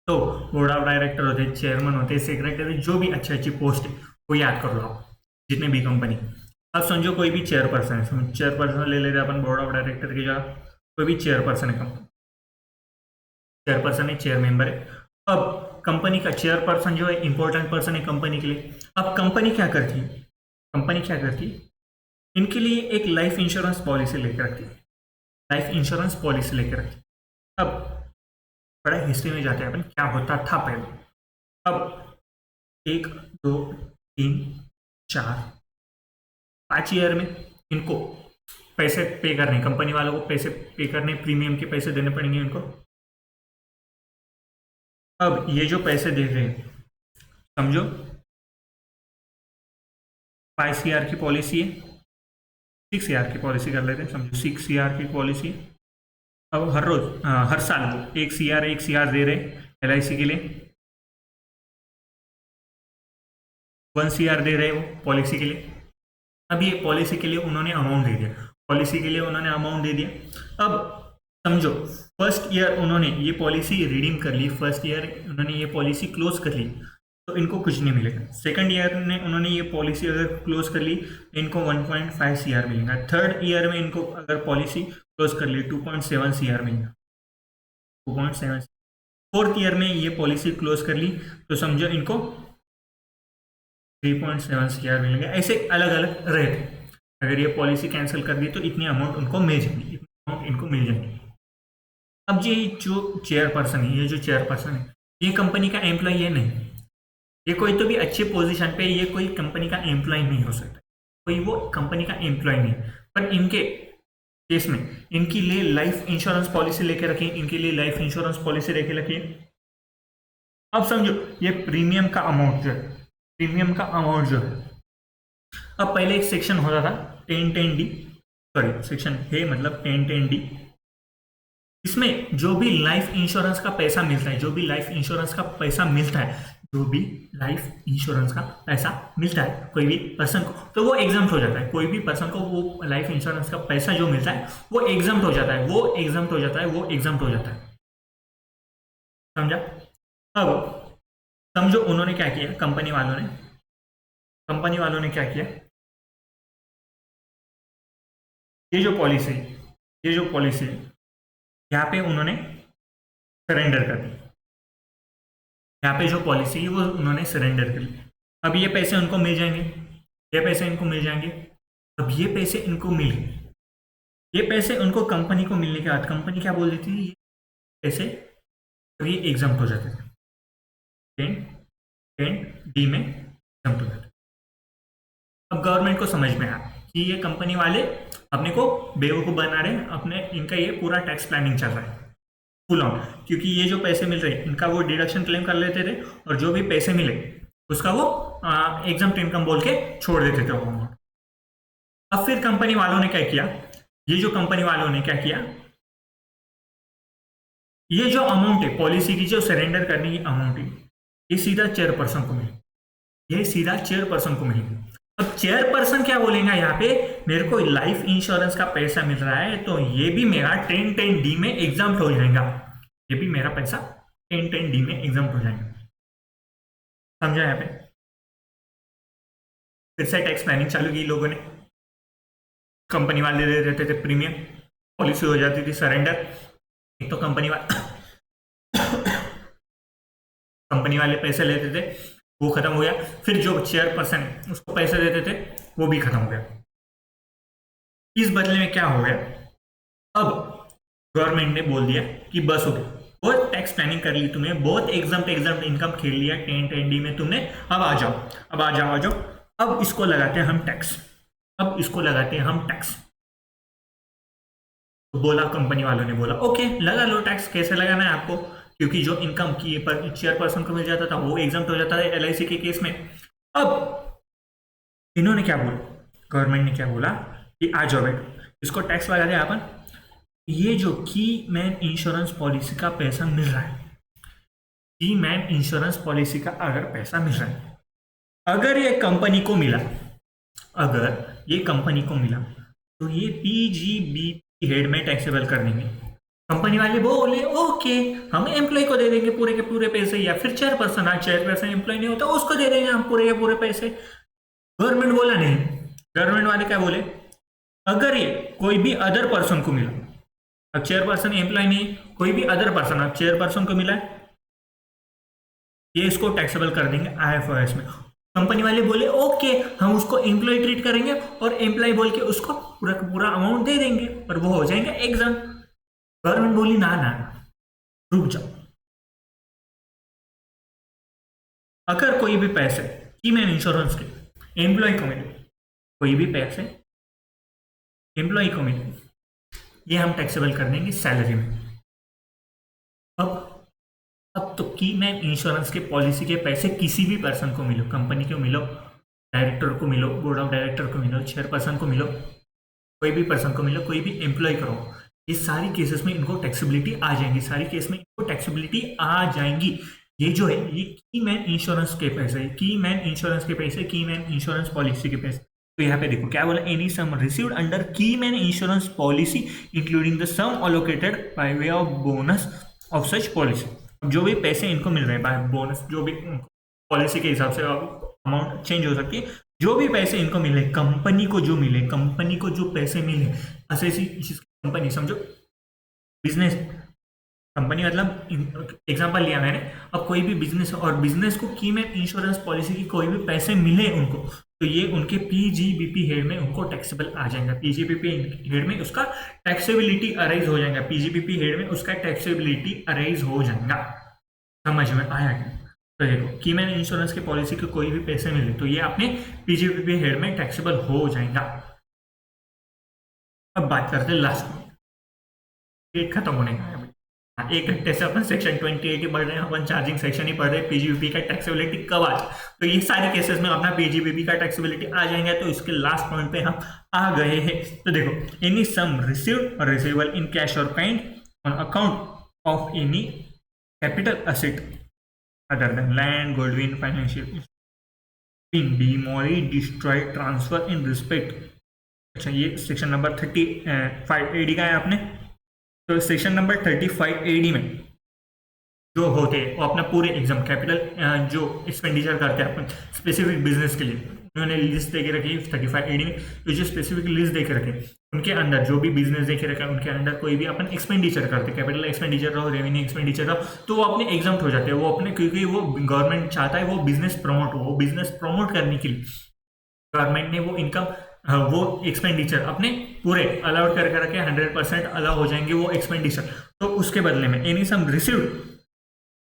तो बोर्ड ऑफ डायरेक्टर होते हैं, चेयरमैन होते हैं, सेक्रेटरी, जो भी अच्छी अच्छी पोस्ट है वो याद कर लो आप, जितने भी कंपनी। अब समझो कोई भी चेयरपर्सन है, चेयरपर्सन ले लेते हैं अपन बोर्ड ऑफ डायरेक्टर की जगह, कोई भी चेयरपर्सन है कंपनी, चेयरपर्सन है, चेयर मेंबर है। अब कंपनी का चेयरपर्सन जो है इंपॉर्टेंट पर्सन है कंपनी के लिए। अब कंपनी क्या करती है, कंपनी क्या करती है, इनके लिए एक लाइफ इंश्योरेंस पॉलिसी लेकर रखती है, लाइफ इंश्योरेंस पॉलिसी लेकर रखती है। अब बड़ा हिस्ट्री में जाते हैं अपन, क्या होता था पहले। अब 1 2 3 4 5 ईयर में इनको पैसे पे करने, कंपनी वालों को पैसे पे करने, प्रीमियम के पैसे देने पड़ेंगे इनको। अब ये जो पैसे दे रहे हैं, समझो 5 CR की पॉलिसी है, 6 CR की पॉलिसी कर लेते हैं, समझो 6 CR की पॉलिसी। अब हर रोज हर साल वो 1 CR दे रहे LIC के लिए, 1 CR दे रहे वो पॉलिसी के लिए। अब ये पॉलिसी के लिए उन्होंने अमाउंट दे दिया, पॉलिसी के लिए उन्होंने अमाउंट दे दिया। अब समझो फर्स्ट ईयर उन्होंने ये पॉलिसी रिडीम कर ली, फर्स्ट ईयर उन्होंने ये पॉलिसी क्लोज कर ली, तो इनको कुछ नहीं मिलेगा। सेकंड ईयर में उन्होंने ये पॉलिसी अगर क्लोज कर ली, इनको 1.5 CR मिलेगा। थर्ड ईयर में इनको अगर पॉलिसी क्लोज कर ली, 2.7 CR मिलेगा, 2.7। फोर्थ ईयर में ये पॉलिसी क्लोज कर ली, तो समझो इनको 3.7 CR मिलेगा। ऐसे अलग अलग रेट, अगर ये पॉलिसी कैंसिल कर दी तो इतनी अमाउंट उनको मिल जाएगी, इतनी अमाउंट इनको मिल जाएगी। अब ये जो चेयरपर्सन है, ये जो चेयरपर्सन है, ये कंपनी का एम्प्लॉय है नहीं, ये कोई तो भी अच्छी पोजीशन पे, ये कोई कंपनी का एम्प्लॉय नहीं हो सकता, कोई वो कंपनी का एम्प्लॉय नहीं। पर इनके केस में इनके लिए लाइफ इंश्योरेंस पॉलिसी लेके रखिए, इनके लिए लाइफ इंश्योरेंस पॉलिसी लेके रखिए। अब समझो ये प्रीमियम का अमाउंट जो है, प्रीमियम का अमाउंट जो है, अब पहले एक सेक्शन होता था 10(10)D, सॉरी सेक्शन है मतलब 10(10)D। इसमें जो भी लाइफ इंश्योरेंस का पैसा मिलता है, जो भी लाइफ इंश्योरेंस का पैसा मिलता है, जो भी लाइफ इंश्योरेंस का पैसा मिलता है कोई भी पर्सन को, तो वो एग्जम्प्ट हो जाता है। कोई भी पर्सन को वो लाइफ इंश्योरेंस का पैसा जो मिलता है वो एग्जम्प्ट हो जाता है, वो एग्जम्प्ट हो जाता है, वो एग्जम्प्ट हो जाता है। समझा? अब समझो उन्होंने क्या किया, कंपनी वालों ने क्या किया, ये जो पॉलिसी है यहाँ पे उन्होंने सरेंडर कर दी, यहाँ पे जो पॉलिसी है वो उन्होंने सरेंडर कर ली। अब ये पैसे उनको मिल जाएंगे, ये पैसे इनको मिल जाएंगे। अब ये पैसे इनको मिल गए, ये पैसे उनको कंपनी को मिलने के बाद कंपनी क्या बोल देती थी, ये पैसे ये एग्जम्प्ट हो जाते थे, 10(10)D में एग्जम्प्ट हो जाते। अब गवर्नमेंट को समझ में आया कि ये कंपनी वाले अपने को बेवकूफ़ बना रहे हैं, अपने इनका ये पूरा टैक्स प्लानिंग चल रहा है फुल ऑन, क्योंकि ये जो पैसे मिल रहे हैं इनका वो डिडक्शन क्लेम कर लेते थे, और जो भी पैसे मिले उसका वो एग्जम्प्ट इनकम बोल के छोड़ देते थे वो अमाउंट। अब फिर कंपनी वालों ने क्या किया, ये जो कंपनी वालों ने क्या किया, ये जो अमाउंट है पॉलिसी की जो सरेंडर करने की अमाउंट है, ये सीधा चेयरपर्सन को मिली, ये सीधा चेयरपर्सन को मिलेगी। अब चेयरपर्सन क्या बोलेगा यहाँ पे, मेरे को लाइफ इंश्योरेंस का पैसा मिल रहा है तो ये भी मेरा 10(10)D में एग्जम्प्ट हो जाएगा, ये भी मेरा पैसा 10(10)D में एग्जम्प्ट हो जाएगा। समझा यहाँ पे? फिर से टैक्स प्लानिंग चालू की लोगों ने, कंपनी वाले दे देते थे प्रीमियम, पॉलिसी हो जाती थी सरेंडर। एक तो कंपनी वाले पैसे लेते थे, वो खत्म हो गया। फिर जो चेयरपर्सन है उसको पैसे देते थे, वो भी खत्म हो गया। इस बदले में क्या हो गया, अब गवर्नमेंट ने बोल दिया कि बस हो गया, बहुत टैक्स प्लानिंग कर ली तुमने, बहुत एग्जाम इनकम खेल लिया 10 में तुमने, अब आ जाओ, अब आ जाओ, आ जाओ, अब इसको लगाते हैं हम टैक्स, अब इसको लगाते हैं हम टैक्स। तो बोला, कंपनी वालों ने बोला ओके लगा लो टैक्स। कैसे लगाना है आपको, क्योंकि जो इनकम की पर चेयरपर्सन को मिल जाता था वो एग्जाम्प्ट हो जाता था एलआईसी के केस में। अब इन्होंने क्या बोला, गवर्नमेंट ने क्या बोला कि आ जाओ बेटा, इसको टैक्स लगा दे अपन। ये जो की मैन इंश्योरेंस पॉलिसी का पैसा मिल रहा है, की मैन इंश्योरेंस पॉलिसी का अगर पैसा मिल रहा है, अगर ये कंपनी को मिला, अगर ये कंपनी को मिला, तो ये पीजीबीपी हेड में टैक्सेबल कर देंगे। कंपनी वाले बोले ओके हम एम्प्लॉय को दे देंगे पूरे के पूरे पैसे, या फिर चेयरपर्सन, आज चेयरपर्सन एम्प्लॉय नहीं होता उसको दे देंगे हम पूरे के पूरे पैसे। गवर्नमेंट बोला नहीं, गवर्नमेंट वाले क्या बोले, अगर ये कोई भी अदर पर्सन को मिला, अब चेयरपर्सन एम्प्लॉय नहीं, कोई भी अदर पर्सन अब चेयरपर्सन को मिला है, ये इसको टैक्सेबल कर देंगे आईएफआरएस में। कंपनी वाले बोले ओके हम उसको एम्प्लॉय ट्रीट करेंगे और एम्प्लॉय बोल के उसको पूरा का पूरा अमाउंट दे देंगे, पर वो हो जाएंगे एग्जाम। गवर्नमेंट बोली ना ना ना, रुक जाओ, अगर कोई भी पैसे की मैन इंश्योरेंस के एम्प्लॉय को मिले, कोई भी पैसे एम्प्लॉय को मिले, ये हम टैक्सेबल कर देंगे सैलरी में। अब तो की मैन इंश्योरेंस के पॉलिसी के पैसे किसी भी पर्सन को मिलो, कंपनी को मिलो, डायरेक्टर को मिलो, बोर्ड ऑफ डायरेक्टर को मिलो, चेयरपर्सन को मिलो, कोई भी पर्सन को मिलो, कोई भी एम्प्लॉय करो, ये सारी केसेस में इनको टैक्सेबिलिटी आ जाएंगी, सारी केस में इनको टैक्सेबिलिटी आ जाएंगी। ये जो है ये की मैन इंश्योरेंस के पैसे, की मैन इंश्योरेंस के पैसे, की मैन इंश्योरेंस पॉलिसी के पैसे। तो यहाँ पे देखो क्या बोला, any sum received under key man insurance policy including the sum allocated by way of bonus of such policy. जो भी पैसे इनको मिल रहे हैं बाय बोनस, जो भी पॉलिसी के हिसाब से अमाउंट चेंज हो सकती है, जो भी पैसे इनको मिले, कंपनी को जो मिले, कंपनी को जो पैसे मिले, ऐसी कंपनी समझो बिजनेस, कंपनी मतलब एग्जांपल लिया मैंने, अब कोई भी बिजनेस और बिजनेस को की मैन इंश्योरेंस पॉलिसी की कोई भी पैसे मिले उनको, तो ये उनके पीजीबीपी हेड में उनको टैक्सेबल आ जाएगा, पीजीबीपी हेड में उसका टैक्सेबिलिटी अराइज हो जाएगा, पीजीबीपी हेड में उसका टैक्सेबिलिटी अराइज हो जाएगा। समझ में आया क्या? तो देखो की मैन इंश्योरेंस की पॉलिसी के कोई भी पैसे मिले तो ये अपने पीजीबीपी हेड में टैक्सेबल हो जाएगा। अब बात करते हैं लास्ट में, डेट खत्म होने का है। 1 घंटे से अपन सेक्शन 28 ही पढ़ रहे हैं, अपन चार्जिंग सेक्शन ही पढ़ रहे हैं, पीजीबीपी का टैक्सेबिलिटी कब आ जाए, तो ये सारे केसेस में अपना पीजीबीपी का टैक्सेबिलिटी आ जाएंगे। तो इसके लास्ट पॉइंट पे हम आ गए हैं। तो देखो एनी सम रिसीव्ड और रिसीवेबल इन कैश और kind on account of any capital asset other than land, goodwill, financial been demolished, destroyed, transfer in respect. अच्छा ये सेक्शन नंबर 35 AD का है आपने, तो सेक्शन नंबर 35 AD में जो होते हैं वो अपना पूरे एग्जाम कैपिटल जो एक्सपेंडिचर करते हैं अपन स्पेसिफिक बिजनेस के लिए, उन्होंने लिस्ट दे के रखी है 35 AD में, तो जो स्पेसिफिक लिस्ट दे के रखे उनके अंदर जो भी बिजनेस दे के रखा है उनके अंदर कोई भी अपन एक्सपेंडिचर करते, कैपिटल एक्सपेंडिचर रहो, रेवेन्यू एक्सपेंडिचर रहो, तो वो अपने एग्जाम्प्ट हो जाते हैं, वो अपने, क्योंकि वो गवर्नमेंट चाहता है वो बिजनेस प्रमोट हो, वो बिजनेस प्रमोट करने के लिए गवर्नमेंट ने वो इनकम वो एक्सपेंडिचर अपने पूरे अलाउड करके रखे, 100% अलाउ हो जाएंगे वो एक्सपेंडिचर। तो उसके बदले में एनी सम रिसीव्ड,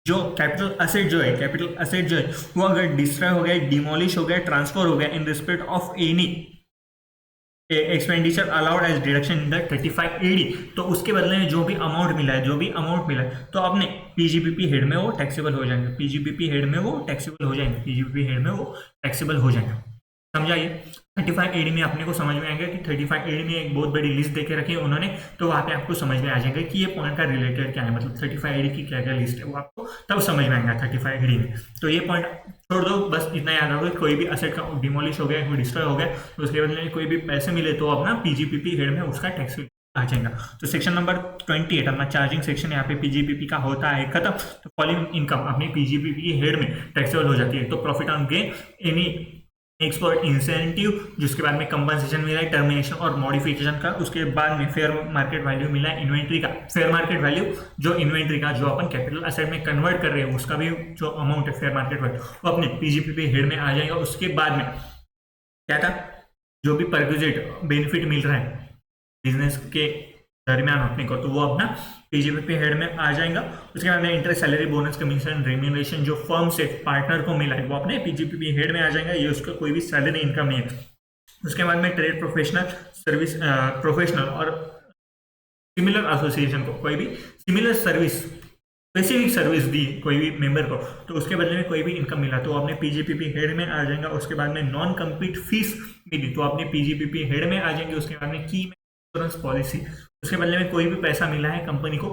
जो कैपिटल एसेट जो है, कैपिटल एसेट जो है वो अगर डिस्ट्रॉय हो गया, डिमोलिश हो गया, ट्रांसफर हो गया in respect of any expenditure allowed as deduction in the 35 AD, तो उसके बदले में जो भी अमाउंट मिला है, जो भी अमाउंट मिला है, तो अपने पीजीबीपी हेड में वो टैक्सेबल हो जाएंगे, पीजीबीपी हेड में वो टैक्सेबल हो जाएंगे, पीजीबीपी हेड में वो टैक्सेबल हो जाएंगे। समझाइए 35 AD में अपने को समझ में आएगा कि 35 AD में एक बहुत बड़ी लिस्ट देके रखी है उन्होंने, तो वहाँ पे आपको समझ में आ जाएगा कि ये पॉइंट का रिलेटेड क्या है, मतलब 35 AD की क्या क्या लिस्ट है वो आपको तब समझ में आएगा 35 AD में। तो ये पॉइंट छोड़ दो, बस इतना याद रखो, कोई भी असेट का डिमोलिश हो गया, कोई डिस्ट्रॉय हो गया, तो उसके बदले में कोई भी पैसे मिले तो अपना पीजीबीपी हेड में उसका टैक्स आ जाएगा। तो सेक्शन नंबर 28 अपना चार्जिंग सेक्शन यहाँ पे पीजीबीपी का होता है खत्म। तो फॉलोइंग इनकम अपनी पीजीबीपी की हेड में टैक्सेबल हो जाती है। तो profit on gain, any export incentive, जिसके बाद में कंपनसेशन मिला है टर्मिनेशन और मॉडिफिकेशन का, उसके बाद में फेयर मार्केट वैल्यू मिला है इन्वेंट्री का। फेयर मार्केट वैल्यू जो इन्वेंट्री का जो अपन कैपिटल असेट में कन्वर्ट कर रहे हैं उसका भी जो अमाउंट है फेयर मार्केट वैल्यू वो अपने पीजीपीपी हेड में आ जाएगा। उसके बाद में क्या था, जो भी परक्विजिट बेनिफिट मिल रहा है बिजनेस के दरमियान अपने को, तो वो अपना पीजीपीपी हेड में आ जाएगा। उसके बाद में interest, salary, bonus, commission, remuneration जो फर्म से पार्टनर को मिला है वो अपने पीजीपीपी हेड में आ जाएगा। ये उसका कोई भी सैलरी इनकम नहीं है। उसके बाद में trade professional service, professional or similar association को कोई भी सिमिलर सर्विस, स्पेसिफिक सर्विस दी कोई भी मेंबर को, तो उसके बदले में कोई भी इनकम मिला तो अपने पीजीपीपी हेड में आ जाएगा। उसके बाद में नॉन कम्पीट फीस मिली तो अपने पीजीपीपी हेड में आ जाएंगे। उसके बाद में की इंश्योरेंस पॉलिसी, उसके बदले में कोई भी पैसा मिला है कंपनी को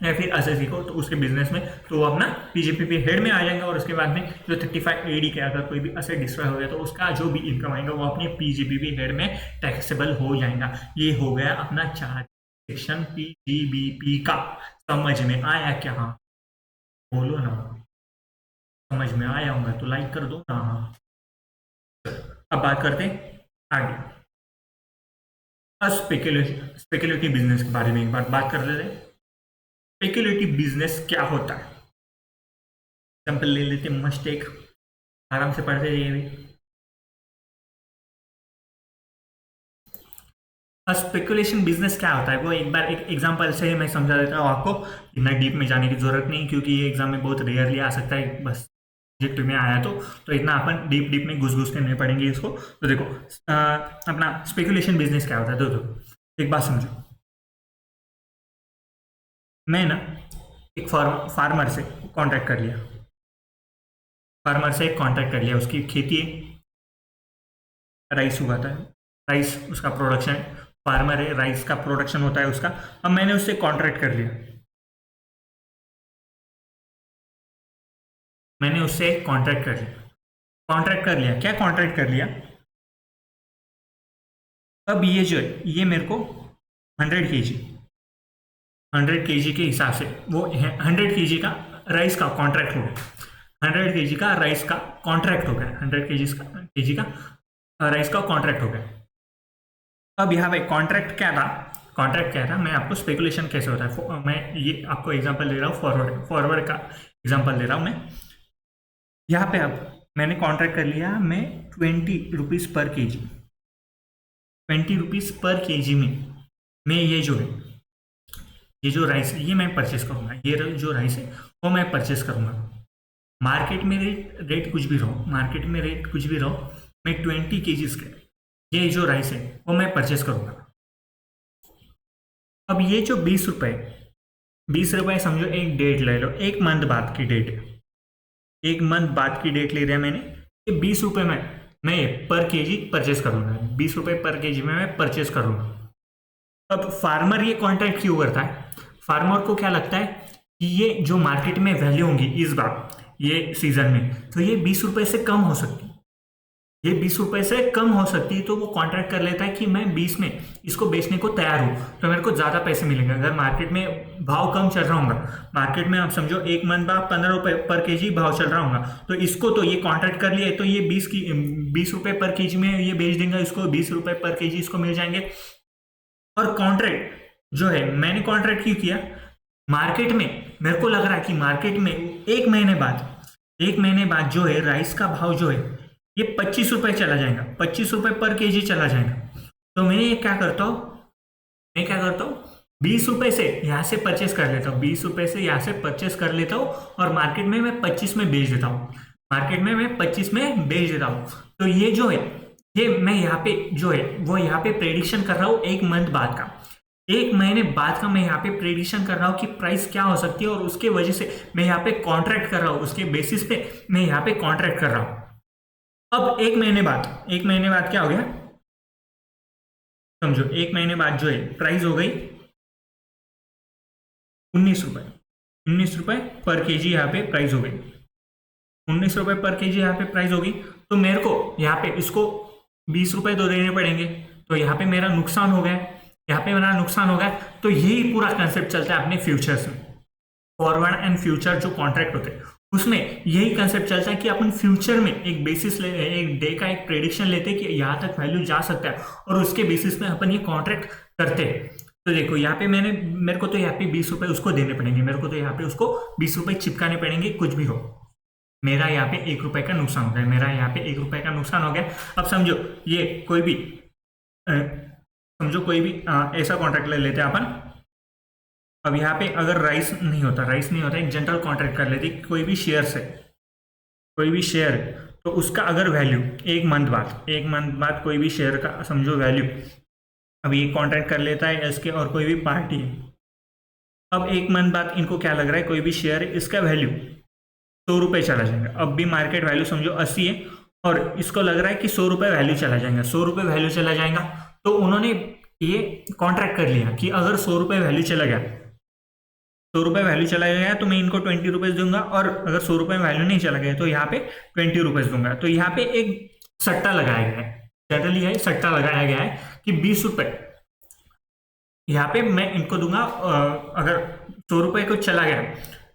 या फिर एसएससी को तो उसके बिजनेस में, तो वो अपना पीजीपीपी हेड में आ जाएगा। और उसके बाद में जो 35AD के अगर कोई भी असेट डिस्ट्रॉय हो गया तो उसका जो भी इनकम आएगा वो अपने पीजीपीपी हेड में टैक्सेबल हो जाएगा। ये हो गया अपना 4 सेक्शन पीजीबीपी का। समझ में आया क्या? हाँ बोलो ना, समझ में आया होगा तो लाइक कर दो ना। अब बात करते हैं आगे स्पेकुलेटिव बिजनेस के बारे में एक बार बात कर लेते हैं। स्पेकुलेटिव बिजनेस क्या होता है, एग्जाम्पल ले लेते हैं, मस्ट एक आराम से पढ़ते रहिए। स्पेकुलेशन बिजनेस क्या होता है वो एक बार एक एग्जांपल से ही मैं समझा देता हूँ आपको, इतना डीप में जाने की जरूरत नहीं क्योंकि ये एग्जाम में बहुत रेयरली आ सकता है, बस सब्जेक्ट में आया तो इतना अपन डीप में घुस के नहीं पढ़ेंगे इसको। तो देखो अपना स्पेकुलेशन बिजनेस क्या होता है, तो एक बात समझो। मैं ना एक फार्मर से कॉन्ट्रैक्ट कर लिया, उसकी खेती है, राइस उगाता है, राइस उसका प्रोडक्शन, फार्मर है, राइस का प्रोडक्शन होता है उसका। अब मैंने उससे कॉन्ट्रैक्ट कर लिया, क्या कॉन्ट्रैक्ट कर लिया। अब ये जो है ये मेरे को 100 kg के हिसाब से वो 100 kg का राइस का कॉन्ट्रैक्ट हो गया, 100 kg का राइस का कॉन्ट्रैक्ट हो गया, 100 kg का राइस का कॉन्ट्रैक्ट हो गया। अब यहाँ पे कॉन्ट्रैक्ट क्या था, मैं आपको स्पेकुलेशन कैसे होता है मैं ये आपको एग्जांपल दे रहा हूँ, फॉरवर्ड का एग्जांपल दे रहा हूँ मैं। यहाँ पे अब मैंने कॉन्ट्रैक्ट कर लिया, मैं 20 रुपीज़ पर केजी, 20 रुपीज़ पर केजी में मैं ये जो राइस है ये मैं परचेस करूँगा, ये जो राइस है वो मैं परचेस करूँगा। मार्केट में रेट कुछ भी रहो, मैं 20 kg के ये जो राइस है वो मैं परचेस करूँगा। अब ये जो 20 रुपये समझो एक डेट ले लो, एक मंथ बाद की डेट ले रहा मैंने, ये 20 रुपये में मैं पर केजी परचेस करूँगा, 20 रुपये पर केजी में मैं परचेस करूँगा। अब फार्मर ये कॉन्ट्रैक्ट क्यों करता है, फार्मर को क्या लगता है कि ये जो मार्केट में वैल्यू होगी इस बार ये सीजन में, तो ये 20 रुपये से कम हो सकती है, तो वो कॉन्ट्रैक्ट कर लेता है कि मैं 20 में इसको बेचने को तैयार हूँ तो मेरे को ज़्यादा पैसे मिलेंगे। अगर मार्केट में भाव कम चल रहा होगा, मार्केट में आप समझो एक मंथ बाद 15 रुपये पर केजी भाव चल रहा होगा, तो इसको तो ये कॉन्ट्रैक्ट कर लिए तो ये 20 रुपये पर केजी में ये बेच देंगे, इसको 20 रुपये पर केजी इसको मिल जाएंगे। और कॉन्ट्रैक्ट जो है मैंने कॉन्ट्रैक्ट क्यों किया, मार्केट में मेरे को लग रहा है कि मार्केट में एक महीने बाद जो है राइस का भाव जो है ये 25 रुपये चला जाएगा, 25 रुपये पर केजी चला जाएगा। तो मैं ये क्या करता हूँ 20 रुपये से यहाँ से परचेस कर लेता हूँ, 20 रुपये से यहाँ से परचेस कर लेता हूँ और मार्केट में मैं 25 में बेच देता हूँ, तो ये जो है ये मैं यहाँ पे जो है वो यहाँ पे प्रेडिक्शन कर रहा हूँ एक मंथ बाद का, एक महीने बाद का मैं यहाँ पे प्रेडिक्शन कर रहा हूँ कि प्राइस क्या हो सकती है, और उसके वजह से मैं यहाँ पे कॉन्ट्रैक्ट कर रहा हूँ, उसके बेसिस पे मैं यहाँ पे कॉन्ट्रैक्ट कर रहा हूँ। अब एक महीने बाद क्या हो गया, समझो एक महीने बाद जो है प्राइस हो गई 19 रुपए पर केजी, यहाँ पे प्राइस हो गई 19 रुपए पर केजी, यहाँ पे प्राइस होगी। तो मेरे को यहाँ पे इसको 20 रुपए तो देने पड़ेंगे, तो यहाँ पे मेरा नुकसान हो गया, यहाँ पे मेरा नुकसान होगा। तो यही पूरा कंसेप्ट चलता है अपने फ्यूचर्स में। फॉरवर्ड एंड फ्यूचर जो कॉन्ट्रैक्ट होते हैं उसमें यही कंसेप्ट चलता है कि अपन फ्यूचर में एक बेसिस ले, एक डे का एक प्रेडिक्शन लेते हैं कि यहाँ तक वैल्यू जा सकता है और उसके बेसिस में अपन ये कॉन्ट्रैक्ट करते हैं। तो देखो यहाँ पे मेरे को तो यहाँ पे 20 रुपए उसको देने पड़ेंगे, मेरे को तो यहाँ पे उसको 20 रुपए चिपकाने पड़ेंगे, कुछ भी हो। मेरा यहाँ पे 1 रुपए का नुकसान हो गया, मेरा यहाँ पे 1 रुपए का नुकसान हो गया। अब समझो ये कोई भी ऐसा कॉन्ट्रैक्ट ले लेते हैं अपन। अब यहाँ पे अगर राइस नहीं होता एक जनरल कॉन्ट्रैक्ट कर लेते कोई भी शेयर तो उसका अगर वैल्यू एक मंथ बाद कोई भी शेयर का समझो वैल्यू, अब ये कॉन्ट्रैक्ट कर लेता है इसके और कोई भी पार्टी है। अब एक मंथ बाद इनको क्या लग रहा है, कोई भी शेयर है इसका वैल्यू 100 रुपये चला जाएगा। अब भी मार्केट वैल्यू समझो 80 है और इसको लग रहा है कि 100 रुपये वैल्यू चला जाएगा, 100 रुपये वैल्यू चला जाएगा। तो उन्होंने ये कॉन्ट्रैक्ट कर लिया कि अगर 100 रुपये वैल्यू चला गया, 100 रुपये वैल्यू चला गया तो मैं इनको 20 रुपीज़ दूंगा, और अगर 100 रुपये वैल्यू नहीं चला गया तो यहाँ पे 20 रुपीज़ दूंगा। तो यहाँ पे एक सट्टा लगाया गया है, जनरली है सट्टा लगाया गया है कि 20 रुपये यहाँ पे मैं इनको दूंगा। अगर 100 रुपये को चला गया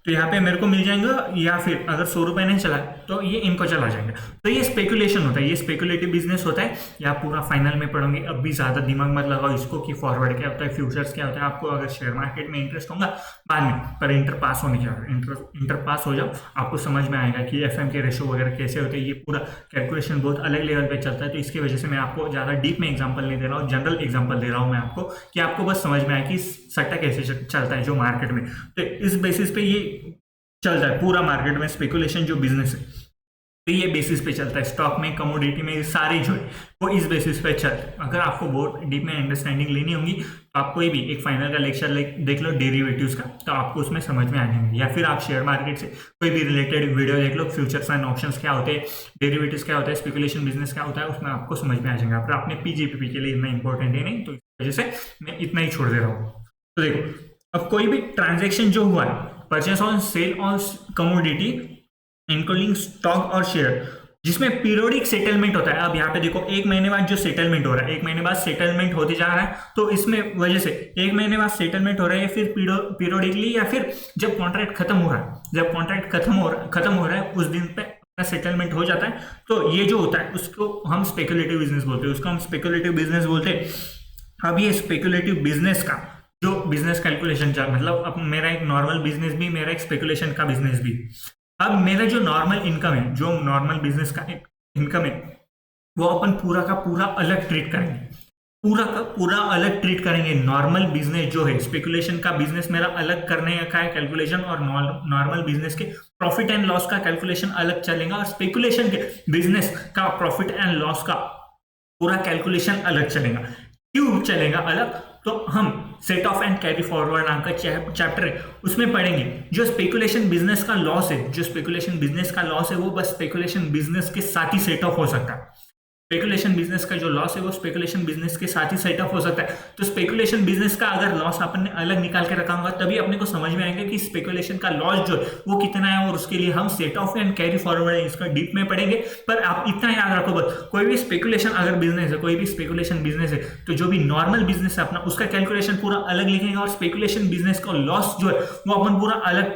तो यहाँ पे मेरे को मिल जाएगा, या फिर अगर 100 रुपये नहीं चला तो ये इनको चला जाएगा। तो ये स्पेकुलेशन होता है, ये स्पेकुलेटिव बिजनेस होता है। या पूरा फाइनल में पढ़ोगे, अब भी ज़्यादा दिमाग मत लगाओ इसको कि फॉरवर्ड क्या होता है, फ्यूचर्स क्या होता है। आपको अगर शेयर मार्केट में इंटरेस्ट होगा बाद में, पर इंटर पास होने के बाद इंटर पास हो जाओ, आपको समझ में आएगा कि FM के रेशो वगैरह कैसे होते हैं। ये पूरा कैलकुलेशन बहुत अलग लेवल पर चलता है। तो इसकी वजह से मैं आपको ज़्यादा डीप में एग्जाम्पल नहीं दे रहा हूँ, जनरल एग्जाम्पल दे रहा हूँ मैं आपको, कि आपको बस समझ में आए कि सट्टा कैसे चलता है जो मार्केट में। तो इस बेसिस पे ये चलता है पूरा मार्केट में स्पेकुलेशन जो बिजनेस है, तो ये बेसिस पे चलता है। स्टॉक में, कमोडिटी में, सारे जो है वो इस बेसिस पे चलते हैं। अगर आपको बहुत डीप में अंडरस्टैंडिंग लेनी होगी तो आप कोई भी एक फाइनल का लेक्चर देख लो डेरिवेटिव्स का, तो आपको उसमें समझ में आ जाएंगे। या फिर आप शेयर मार्केट से कोई भी रिलेटेड वीडियो देख लो, फ्यूचर्स एंड ऑप्शंस क्या होते हैं, डेरिवेटिव्स क्या होता है, स्पेकुलेशन बिजनेस क्या होता है, उसमें आपको समझ में आ जाएगा। पर आपने PGPP के लिए इतना इंपॉर्टेंट है नहीं, तो इस वजह से मैं इतना ही छोड़ दे रहा हूँ। तो देखो, अब कोई भी ट्रांजेक्शन जो हुआ है, purchase on sale on commodity including stock और शेयर, जिसमें पीरियोडिक सेटलमेंट होता है। अब यहाँ पे देखो, एक महीने बाद जो सेटलमेंट हो रहा है, एक महीने बाद सेटलमेंट होते जा रहा है, तो इसमें वजह से एक महीने बाद सेटलमेंट हो रहा है, फिर पीरियोडिकली, या फिर जब कॉन्ट्रैक्ट खत्म हो रहा है, जब कॉन्ट्रैक्ट खत्म हो रहा है उस दिन पे सेटलमेंट हो जाता है। तो ये जो होता है उसको हम स्पेकुलेटिव बिजनेस बोलते हैं, उसको हम स्पेकुलेटिव बिजनेस बोलते हैं। अब ये स्पेकुलेटिव बिजनेस का जो बिजनेस कैलकुलेशन चल, मतलब अब मेरा एक नॉर्मल बिजनेस भी, मेरा एक स्पेकुलेशन का बिजनेस भी। अब मेरा जो नॉर्मल इनकम है, जो नॉर्मल बिजनेस का इनकम है, वो अपन पूरा का पूरा अलग ट्रीट करेंगे, पूरा का पूरा अलग ट्रीट करेंगे। नॉर्मल बिजनेस जो है, स्पेकुलेशन का बिजनेस मेरा अलग करने का है कैलकुलेशन, और नॉर्मल बिजनेस के प्रॉफिट एंड लॉस का कैलकुलेशन अलग चलेगा, और स्पेकुलेशन के बिजनेस का प्रॉफिट एंड लॉस का पूरा कैलकुलेशन अलग चलेगा। क्यों चलेगा अलग? तो हम set of and carry forward नाम का चैप्टर है, उसमें पढ़ेंगे जो स्पेकुलेशन बिजनेस का लॉस है, जो स्पेकुलेशन बिजनेस का लॉस है वो बस स्पेकुलेशन बिजनेस के साथ ही सेट ऑफ हो सकता है। स्पेकुलेशन बिजनेस का जो लॉस है वो स्पेकुलेशन बिजनेस के साथ ही सेट ऑफ हो सकता है। तो स्पेकुलेशन बिजनेस का अगर लॉस अपन ने अलग निकाल के रखा होगा, तभी अपने को समझ में आएगा कि स्पेकुलेशन का लॉस जो है वो कितना है, और उसके लिए हम set of and carry forward है, इसका डीप में पढ़ेंगे। पर आप इतना याद रखो बस, कोई भी स्पेकुलेशन अगर बिजनेस है, कोई भी स्पेकुलेशन बिजनेस है, तो जो भी नॉर्मल बिजनेस है अपना, उसका कैलकुलेशन पूरा अलग लिखेंगे, और स्पेकुलेशन बिजनेस का लॉस जो है वो अपन पूरा अलग,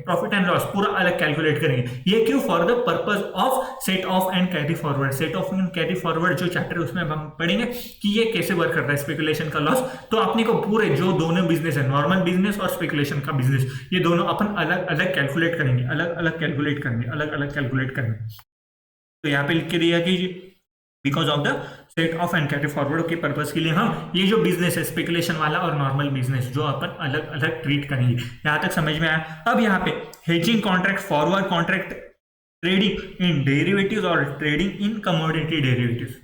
प्रॉफिट एंड लॉस पूरा अलग कैलकुलेट करेंगे। ये क्यों? For the purpose of set of and carry forward. Set of and carry forward जो चैप्टर है उसमें हम पढ़ेंगे कि ये कैसे वर्क करता है स्पेकुलेशन का लॉस। तो अपने को पूरे जो दोनों बिजनेस है, नॉर्मल बिजनेस और स्पेकुलेशन का बिजनेस, ये दोनों अपन अलग अलग कैलकुलेट करेंगे, अलग अलग कैलकुलेट करेंगे। तो यहाँ पे लिख के दिया कि because of the set of and carry forward के पर्पज के लिए हम ये जो बिजनेस है स्पेकुलेशन वाला और नॉर्मल बिजनेस जो अपन अलग अलग ट्रीट करेंगे। यहाँ तक समझ में आया? अब यहाँ पे hedging contract, forward contract, trading in derivatives और ट्रेडिंग इन कमोडिटी डेरिवेटिव्स।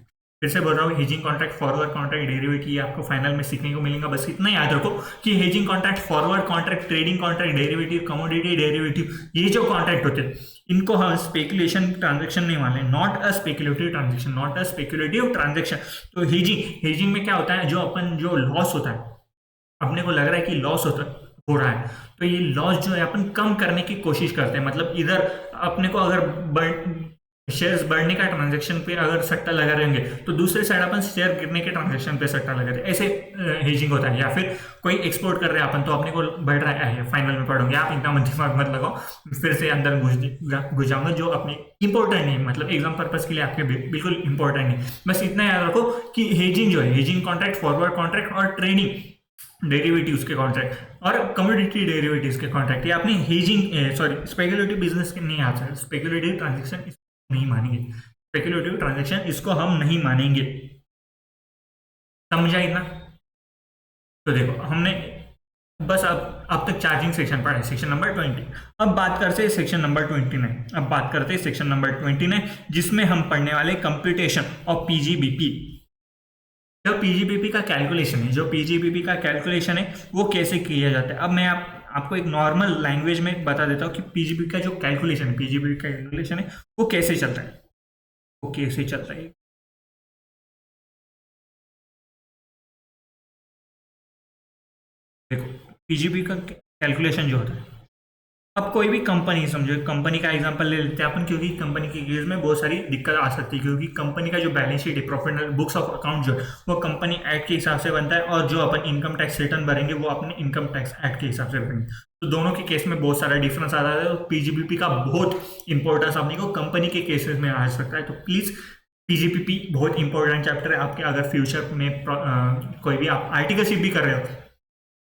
फिर से बोल रहा हूँ, hedging contract, forward contract, derivative, आपको फाइनल में सीखने को मिलेगा। बस इतना याद रखो कि hedging contract, forward contract, trading contract, derivative, commodity derivative, ये जो कॉन्ट्रैक्ट होते हैं इनको हम स्पेकुलेशन ट्रांजेक्शन नहीं माने, not a speculative transaction, not a speculative transaction. तो हेजिंग में क्या होता है, जो लॉस होता है, अपने को लग रहा है कि लॉस हो रहा है, तो ये लॉस जो है अपन कम करने की कोशिश करते हैं। मतलब इधर अपने को अगर शेयर्स बढ़ने का ट्रांजैक्शन पे अगर सट्टा लगा रहेंगे तो दूसरे साइड अपन शेयर गिरने के ट्रांजैक्शन पे सट्टा लगा रहे, ऐसे हेजिंग होता है। या फिर कोई एक्सपोर्ट कर रहे हैं अपन तो अपने को बढ़ रहा है, फाइनल में पढ़ोगे आप, इतना दिमाग मत लगाओ, फिर से अंदर घुस जाऊंगा जो अपने इंपॉर्टेंट नहीं, मतलब एग्जाम पर्पज के लिए आपके बिल्कुल इंपॉर्टेंट नहीं। बस इतना याद रखो कि हेजिंग जो है, हेजिंग कॉन्ट्रैक्ट, फॉरवर्ड कॉन्ट्रैक्ट और ट्रेडिंग डेरिवेटिव्स के कॉन्ट्रैक्ट और कमोडिटी डेरिवेटिव्स के कॉन्ट्रैक्ट, ये आपने हेजिंग सॉरी स्पेकुलेटिव बिजनेस के नहीं आता है। स्पेकुलेटिव ट्रांजेक्शन नहीं मानेंगे, स्पेकुलेटिव ट्रांजेक्शन इसको हम नहीं मानेंगे, समझा इतना? तो देखो हमने बस अब तक चार्जिंग सेक्शन पढ़ा है, सेक्शन नंबर 20। अब बात करते हैं सेक्शन नंबर 29। अब बात करते हैं सेक्शन नंबर 29 जिसमें हम पढ़ने वाले कंप्यूटेशन ऑफ पीजीबीपी। जो पीजीबीपी का कैलकुलेशन है, जो पीजीबीपी का कैलकुलेशन है वो कैसे किया जाता है। अब मैं आपको एक नॉर्मल लैंग्वेज में बता देता हूँ कि पीजीबीपी का जो कैलकुलेशन है, पीजीबीपी का कैलकुलेशन है वो कैसे चलता है, वो कैसे चलता है। देखो पीजीबी का कैलकुलेशन जो होता है, अब कोई भी कंपनी समझो, कंपनी का एग्जांपल ले लेते हैं अपन, क्योंकि कंपनी के केस में बहुत सारी दिक्कत आ सकती है, क्योंकि कंपनी का जो बैलेंस शीट है, profit and books of account जो है वो कंपनी एक्ट के हिसाब से बनता है, और जो अपन इनकम टैक्स रिटर्न भरेंगे वो अपने इनकम टैक्स एक्ट के हिसाब से भरेंगे। तो दोनों के केस में बहुत सारा डिफरेंस आता है। तो पीजीबीपी का बहुत इंपॉर्टेंस अपने को कंपनी के केसेस में आ सकता है। तो प्लीज पीजीबीपी बहुत इंपॉर्टेंट चैप्टर है आपके, अगर फ्यूचर में कोई भी आप आर्टिकलशिप भी कर रहे हो,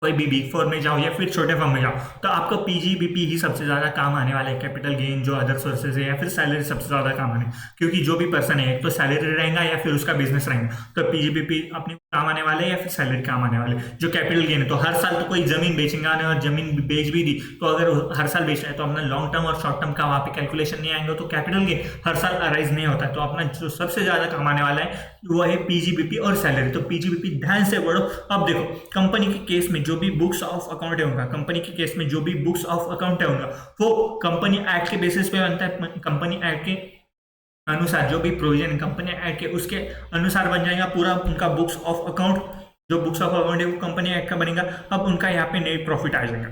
कोई भी बिग फोर में जाओ या फिर छोटे फर्म में जाओ, तो आपको पीजीबीपी ही सबसे ज्यादा काम आने वाला है। कैपिटल गेन जो अदर सोर्सेज है या फिर सैलरी सबसे ज्यादा काम आने, क्योंकि जो भी पर्सन है एक तो सैलरी रहेगा या फिर उसका बिजनेस रहेगा, तो पीजीबीपी अपने काम आने वाले या फिर सैलरी काम आने वाले। जो कैपिटल गेन है तो हर साल तो कोई जमीन बेचेगा और जमीन बेच भी दी, तो अगर हर साल बेच रहे हैं तो अपना लॉन्ग टर्म और शॉर्ट टर्म का वहां पे कैलकुलेशन नहीं आएंगे, तो कैपिटल गेन हर साल अराइज नहीं होता है। तो अपना जो सबसे ज्यादा काम आने वाला है वो है पीजीबीपी और सैलरी। तो पीजीबीपी ध्यान से पढ़ो। अब देखो कंपनी के केस में जो भी बुक्स ऑफ अकाउंट होगा, कंपनी के केस में जो भी बुक्स ऑफ अकाउंट होगा वो कंपनी एक्ट के बेसिस पे बनता है। कंपनी एक्ट के अनुसार जो भी प्रोविजन कंपनी एक्ट के उसके अनुसार बन जाएगा पूरा उनका बुक्स ऑफ अकाउंट। जो बुक्स ऑफ अकाउंट है वो कंपनी एक्ट का बनेगा। अब उनका यहाँ पे नेट प्रॉफिट आ जाएगा,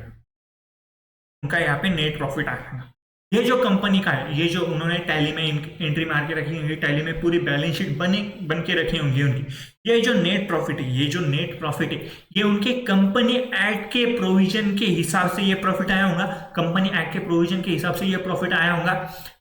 उनका यहाँ पे नेट प्रॉफिट आ जाएगा। ये जो कंपनी का है, ये जो उन्होंने टैली में एंट्री मार के रखी होंगी, टैली में पूरी बैलेंस शीट बन के रखी होंगी उनकी, ये जो नेट प्रॉफिट है, ये जो नेट प्रॉफिट है ये उनके कंपनी एक्ट के प्रोविजन के हिसाब से ये प्रॉफिट आया होगा, कंपनी एक्ट के प्रोविजन के हिसाब से ये प्रॉफिट आया होगा।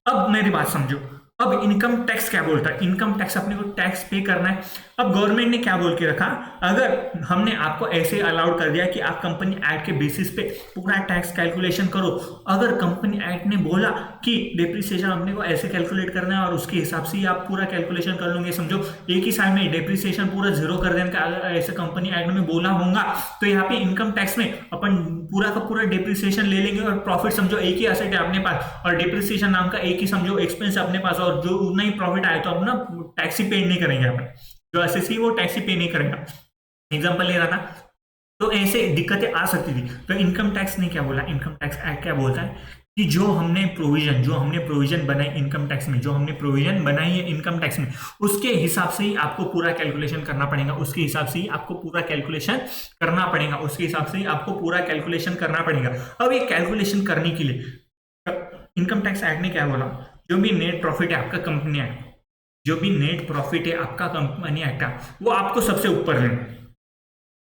अब मेरी बात समझो, अब इनकम टैक्स क्या बोलता है, इनकम टैक्स अपने को टैक्स पे करना है। अब गवर्नमेंट ने क्या बोल के रखा, अगर हमने आपको ऐसे अलाउड कर दिया कि आप कंपनी एक्ट के बेसिस पे पूरा टैक्स कैलकुलेशन करो, अगर कंपनी एक्ट ने बोला कि डेप्रिसिएशन अपने को ऐसे कैलकुलेट करना है और उसके हिसाब से ही आप पूरा कैलकुलेशन कर लोगे, समझो एक ही साल में डेप्रिसिएशन पूरा जीरो कर देने का अगर ऐसे कंपनी एक्ट में बोला होगा, तो यहाँ पे इनकम टैक्स में अपन पूरा का पूरा डेप्रिसिएशन ले लेंगे और प्रॉफिट समझो एक ही एसेट है अपने पास और डेप्रिसिएशन नाम का एक ही समझो एक्सपेंस अपने पास, और जो उतना ही प्रॉफिट आए तो अपना टैक्स ही पे नहीं करेंगे अपन, जो एसएससी वो टैक्स ही पे नहीं करेगा। एग्जांपल ले रहा था, तो ऐसे दिक्कतें आ सकती थी। तो इनकम टैक्स ने क्या बोला, इनकम टैक्स एक्ट क्या बोलता है कि जो हमने प्रोविजन बनाई इनकम टैक्स में, जो हमने प्रोविजन बनाई है इनकम टैक्स में, उसके हिसाब से ही आपको पूरा कैलकुलेशन करना पड़ेगा, उसके हिसाब से ही आपको पूरा कैलकुलेशन करना पड़ेगा, उसके हिसाब से ही आपको पूरा कैलकुलेशन करना पड़ेगा। अब ये कैलकुलेशन करने के लिए इनकम टैक्स एक्ट ने क्या बोला, जो भी नेट प्रॉफिट है आपका कंपनी एक्ट, जो भी नेट प्रॉफिट है आपका कंपनी एक्ट का, वो आपको सबसे ऊपर लेना है।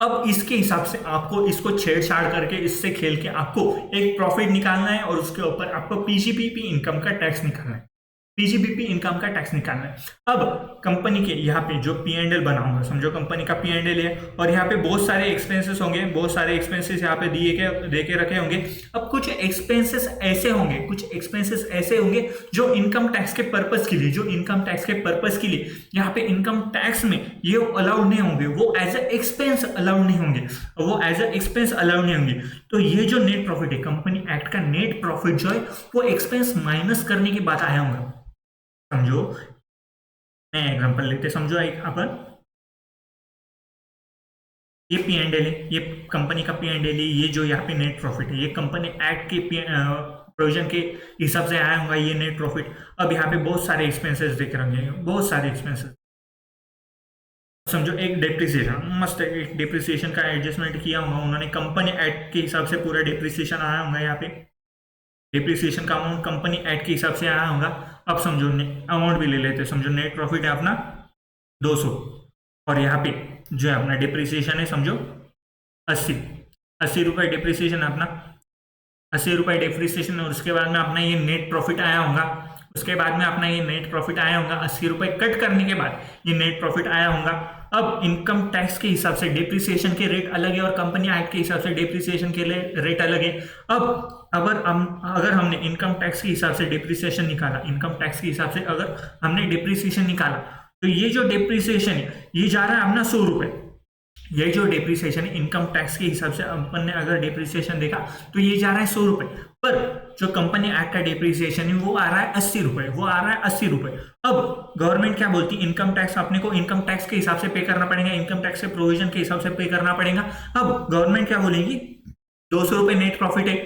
अब इसके हिसाब से आपको इसको छेड़छाड़ करके इससे खेल के आपको एक प्रॉफिट निकालना है और उसके ऊपर आपको पीजीबीपी इनकम का टैक्स निकालना है, पीजीबीपी इनकम का टैक्स निकालना है। अब कंपनी के यहाँ पे जो P&L बनाऊंगा, समझो कंपनी का P&L है और यहाँ पे बहुत सारे एक्सपेंसेस होंगे, बहुत सारे एक्सपेंसेस यहाँ पे दे के रखे होंगे। अब कुछ एक्सपेंसेस ऐसे होंगे जो इनकम टैक्स के पर्पज के लिए, यहाँ पे इनकम टैक्स में ये अलाउड नहीं होंगे, वो एज ए एक्सपेंस अलाउड नहीं होंगे, तो ये जो नेट प्रॉफिट है, कंपनी एक्ट का नेट प्रॉफिट जो है वो एक्सपेंस माइनस करने के बाद आया होगा। समझो, मैं एग्जांपल लेते, समझो एक अपन ये P&L है, ये कंपनी का P&L है, ये जो यहाँ पे नेट प्रॉफिट है ये कंपनी एक्ट के प्रोविजन के हिसाब से आया होगा ये नेट प्रॉफिट। अब यहाँ पे बहुत सारे एक्सपेंसेस दिख रहे होंगे, बहुत सारे एक्सपेंसेस, समझो एक डेप्रिसिएशन, मस्त एक डेप्रिसिएशन का एडजस्टमेंट किया होगा उन्होंने, कंपनी एक्ट के हिसाब से पूरा डेप्रिसिएशन आया होगा यहाँ पे। डिप्रिसिएशन का अमाउंट कंपनी एक्ट के हिसाब से आया होगा। अब समझो अमाउंट भी ले लेते हैं, समझो नेट प्रॉफिट है अपना 200 और यहाँ पे जो है अपना डिप्रिसिएशन है समझो 80 रुपये डिप्रिसिएशन है अपना, 80 रुपये डिप्रिसिएशन। और उसके बाद में अपना ये नेट प्रॉफिट आया होगा, उसके बाद में अपना ये नेट प्रॉफिट आया होगा 80 रुपये कट करने के बाद ये नेट प्रॉफिट आया होगा। अब इनकम टैक्स के हिसाब से डिप्रिसिएशन के रेट अलग है और कंपनी एक्ट के हिसाब से डिप्रिसिएशन के रेट अलग है। अब अगर हमने इनकम टैक्स के हिसाब से डिप्रिसिएशन निकाला, इनकम टैक्स के हिसाब से अगर हमने डिप्रिसिएशन निकाला तो ये जो डिप्रिसिएशन है ये जा रहा है अपना 100 रुपये। ये जो डिप्रिसिएशन है इनकम टैक्स के हिसाब से अपन ने अगर डिप्रिसिएशन देखा तो ये जा रहा है 100 रुपये, पर जो कंपनी एक्ट का डिप्रिसिएशन है वो आ रहा है 80 रुपये, वो आ रहा है 80 रुपये। अब गवर्नमेंट क्या बोलती है, इनकम टैक्स अपने को इनकम टैक्स के हिसाब से पे करना पड़ेगा, इनकम टैक्स के प्रोविजन के हिसाब से पे करना पड़ेगा। अब गवर्नमेंट क्या बोलेगी, 200 रुपये नेट प्रॉफिट है,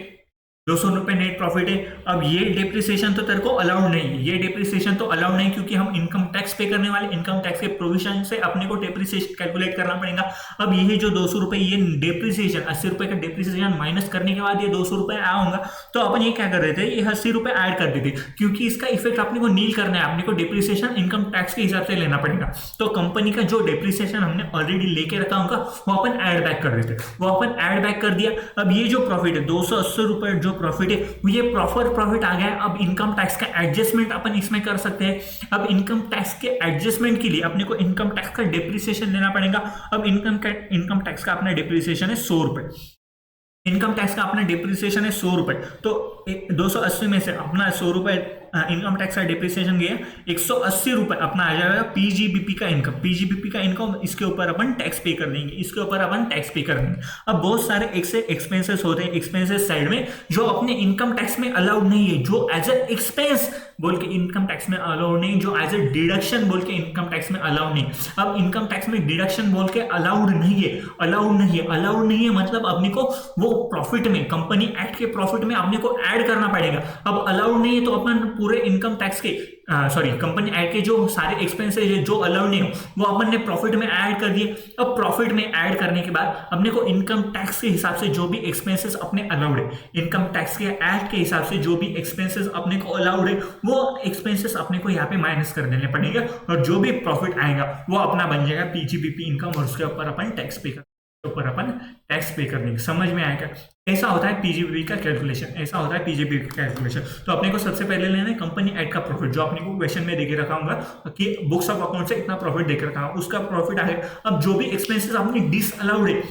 200 रुपये नेट प्रॉफिट है। अब ये डिप्रिसिएशन तो तेरे को अलाउड नहीं है, ये डिप्रिसिएशन तो अलाउड नहीं क्योंकि हम इनकम टैक्स पे करने वाले, इनकम टैक्स के प्रोविजन से अपने को डिप्रिसिएशन कैलकुलेट करना पड़ेगा। अब ये जो 200 रुपये ये डिप्रिसिएशन 80 रुपये का डिप्रिसिएशन माइनस करने के बाद ये 200 रुपये आया होगा, तो अपन ये क्या कर रहे थे, ये 80 रुपये ऐड कर देते क्योंकि इसका इफेक्ट अपने को नील करना है, अपने को डिप्रिसिएशन इनकम टैक्स के हिसाब से लेना पड़ेगा। तो कंपनी का जो डिप्रिसिएशन हमने ऑलरेडी लेके रखा होगा वो अपन ऐड बैक कर देते, वो अपन ऐड बैक कर दिया। अब ये जो प्रॉफिट है 280 रुपये जो प्रॉफिट है ये प्रॉफिट आ गया। अब इनकम टैक्स का एडजस्टमेंट अपन इसमें कर सकते हैं। अब इनकम टैक्स के एडजस्टमेंट के लिए अपने को इनकम टैक्स का डिप्रिसिएशन लेना पड़ेगा। अब इनकम टैक्स का अपना डिप्रिसिएशन है 100 रुपये, इनकम टैक्स का अपना डिप्रिसिएशन है 100 रुपये, तो 280 में से अपना 100 रुपये इनकम टैक्स का डिप्रिसिएशन गया, 180 रुपये अपना आ जाएगा पीजीबीपी का इनकम। पीजीबीपी का इनकम इसके ऊपर अपन टैक्स पे कर देंगे, इसके ऊपर अपन टैक्स पे कर देंगे। अब बहुत सारे एक्सपेंसेस होते हैं एक्सपेंसेस साइड में जो अपने इनकम टैक्स में अलाउड नहीं है, जो एज ए एक्सपेंस बोल के इनकम टैक्स में अलाउड नहीं, जो एज ए डिडक्शन बोल के इनकम टैक्स में अलाउड नहीं। अब इनकम टैक्स में डिडक्शन बोल के अलाउड नहीं है, अलाउड नहीं है मतलब अपने को वो प्रॉफिट में, कंपनी एक्ट के प्रॉफिट में अपने को ऐड करना पड़ेगा। अब अलाउड नहीं है तो अपन पूरे इनकम टैक्स के कंपनी एक्ट के जो सारे एक्सपेंसेस है जो अलाउड नहीं हो वो अपन ने प्रॉफिट में ऐड कर दिए। अब प्रॉफिट में ऐड करने के बाद अपने को इनकम टैक्स के हिसाब से जो भी एक्सपेंसेस अपने अलाउड है, इनकम टैक्स के एक्ट के हिसाब से जो भी एक्सपेंसेस अपने को अलाउड है वो एक्सपेंसेस अपने को यहाँ पे माइनस कर देने पड़ेंगे और जो भी प्रॉफिट आएगा वो अपना बन जाएगा पीजीबीपी इनकम और उसके ऊपर अपन टैक्स पे कर देंगे। समझ में आएगा? ऐसा होता है पीजीबीपी का कैलकुलेशन, ऐसा होता है पीजीबीपी का कैलकुलेशन। तो अपने को सबसे पहले लेना है कंपनी एक्ट का प्रॉफिट, जो अपने को क्वेश्चन में देके रखा होगा कि बुक्स ऑफ अकाउंट से इतना प्रॉफिट देके रखा होगा, उसका प्रॉफिट आएगा। अब जो भी एक्सपेंसेस आपने डिसअलाउड है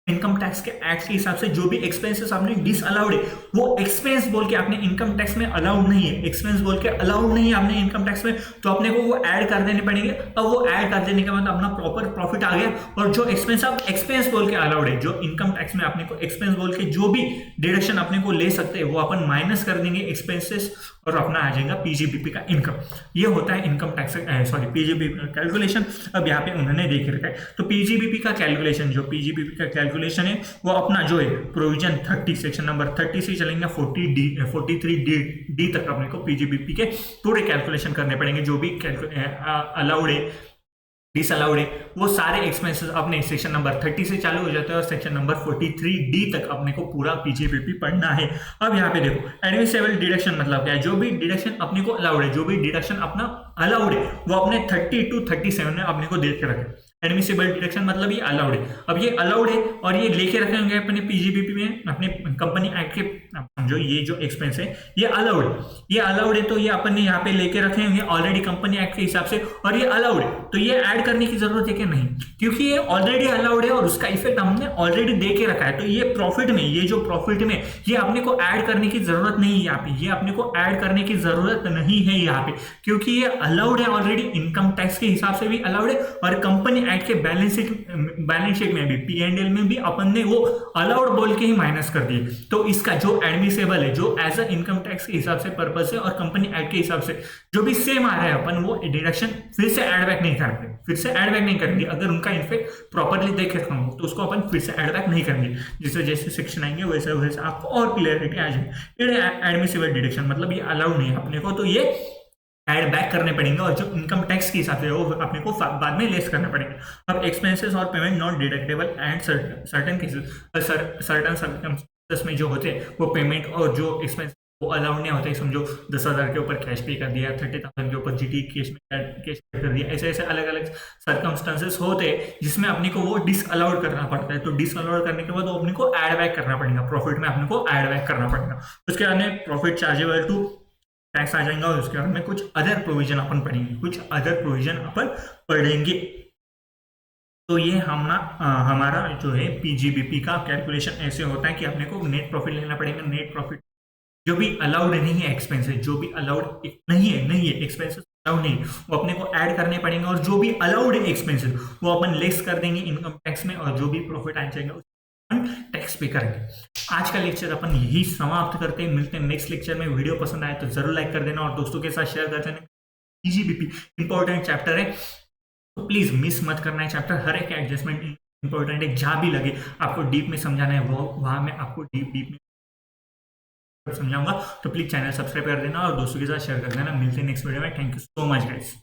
इनकम टैक्स के एक्ट के हिसाब से, जो भी एक्सपेंसेस आपने डिसअलाउड है वो एक्सपेंस बोल के आपने इनकम टैक्स में अलाउड नहीं है, एक्सपेंस बोल के अलाउड नहीं है आपने इनकम टैक्स में, तो अपने को वो ऐड कर देने पड़ेंगे। अब वो ऐड कर देने के बाद अपना प्रॉपर प्रॉफिट आ गया। और जो एक्सपेंस आप एक्सपेंस बोल के अलाउड है, जो इनकम टैक्स में अपने को एक्सपेंस बोल के जो भी डिडक्शन अपने को ले सकते हैं वो अपन माइनस कर देंगे एक्सपेंसेस और अपना आ जाएगा पीजीबीपी का इनकम। ये होता है इनकम टैक्स पीजीबीपी कैलकुलेशन। अब यहाँ पे उन्होंने देख रखा है तो पीजीबीपी का कैलकुलेशन, जो पीजीबीपी का कैलकुलेशन है वो अपना जो है प्रोविजन 30 सेक्शन नंबर 30 से चलेंगे 43D तक अपने को पीजीबीपी के पूरे कैलकुलेशन करने पड़ेंगे। जो भी अलाउड है डिसअलाउड है वो सारे एक्सपेंसेस अपने सेक्शन नंबर 30 से चालू हो जाते हैं और सेक्शन नंबर 43D तक अपने को पूरा पीजीबीपी पढ़ना है। अब यहाँ पे देखो एडमिसिबल डिडक्शन मतलब क्या है, जो भी डिडक्शन अपने को अलाउड है, जो भी डिडक्शन अपना अलाउड है वो अपने 30 to 37 में अपने को देख के रखे। एडमिसिबल डिडक्शन मतलब ये अलाउड है। अब ये अलाउड है और ये लेके रखे होंगे अपने पीजीबीपी में, अपने कंपनी एक्ट के समझो ये जो एक्सपेंस है ये अलाउड है, ये अलाउड है तो ये अपन ने यहाँ पे लेके रखे होंगे ऑलरेडी कंपनी एक्ट के हिसाब से, और ये अलाउड है तो ये ऐड करने की जरूरत है कि नहीं, क्योंकि ये ऑलरेडी अलाउड है और उसका इफेक्ट हमने ऑलरेडी दे के रखा है। तो ये प्रॉफिट में, ये जो प्रॉफिट में ये अपने को ऐड करने की जरूरत नहीं है यहाँ पे, ये अपने को ऐड करने की जरूरत नहीं है यहाँ पे, क्योंकि ये अलाउड है ऑलरेडी, इनकम टैक्स के हिसाब से भी अलाउड है और कंपनी एक्ट के बैलेंस शीट में भी P&L में भी अपन ने वो अलाउड बोल के ही माइनस कर दिए। तो इसका जो एडमिसेबल है, जो एज अ इनकम टैक्स के हिसाब से पर्पस है और कंपनी एक्ट के हिसाब से जो भी सेम आ रहा है अपन वो डिडक्शन फिर से ऐड बैक नहीं करेंगे, अगर उनका इफेक्ट प्रॉपरली देख रखा हो तो उसको अपन फिर से ऐड बैक नहीं करेंगे। जैसे जैसे सेक्शन आएंगे वैसे वैसे आपको और क्लियरिटी आ जाएगी। एडमिसिबल डिडक्शन मतलब ये अलाउड नहीं है अपने को, तो ये ऐड बैक करने पड़ेंगे और जो इनकम टैक्स के हिसाब से वो अपने को बाद में लेस करने पड़ेंगे। अब एक्सपेंसेस और payment not deductible and certain cases, certain circumstances में जो होते हैं वो पेमेंट और जो एक्सपेंस वो अलाउड नहीं होता है। समझो 10,000 के ऊपर कैश पे कर दिया, 30,000 के ऊपर जीटी कैश में कैश पे कर दिया, ऐसे ऐसे अलग अलग सर्कमस्टांसेस होते हैं जिसमें अपने को वो डिस अलाउड करना पड़ता है। तो डिस अलाउड करने के बाद वो अपने को ऐड बैक करना पड़ेगा, प्रॉफिट में अपने को ऐड बैक करना पड़ेगा। उसके बाद में प्रॉफिट चार्जेबल टू टैक्स आ जाएगा और उसके बाद में कुछ अदर प्रोविजन अपन पढ़ेंगे, कुछ अदर प्रोविजन अपन पढ़ेंगे। तो ये हमारा जो है पीजीबीपी का कैलकुलेशन ऐसे होता है कि अपने को नेट प्रॉफिट लेना पड़ेगा। नेट प्रॉफिट जो भी अलाउड नहीं है एक्सपेंसेस, जो भी अलाउड नहीं है एक्सपेंसेस अलाउड नहीं, वो अपने को ऐड करने पड़ेंगे, और जो भी अलाउड है एक्सपेंसेस वो अपन लेस कर देंगे इनकम टैक्स में, और जो भी प्रॉफिट आ जाएगा अपन टैक्स पे करेंगे। आज का लेक्चर अपन यही समाप्त करते हैं, मिलते हैं नेक्स्ट लेक्चर में। वीडियो पसंद आए तो जरूर लाइक कर देना और दोस्तों के साथ शेयर कर देना। पीजीबीपी इंपॉर्टेंट चैप्टर है, तो प्लीज मिस मत करना है चैप्टर। हर एक एडजस्टमेंट इंपॉर्टेंट है, जहां भी लगे आपको डीप में समझाना है वो वहां में आपको डीप में समझाऊंगा। तो प्लीज चैनल सब्सक्राइब कर देना और दोस्तों के साथ शेयर कर देना। मिलते हैं नेक्स्ट वीडियो में। Thank you so much guys.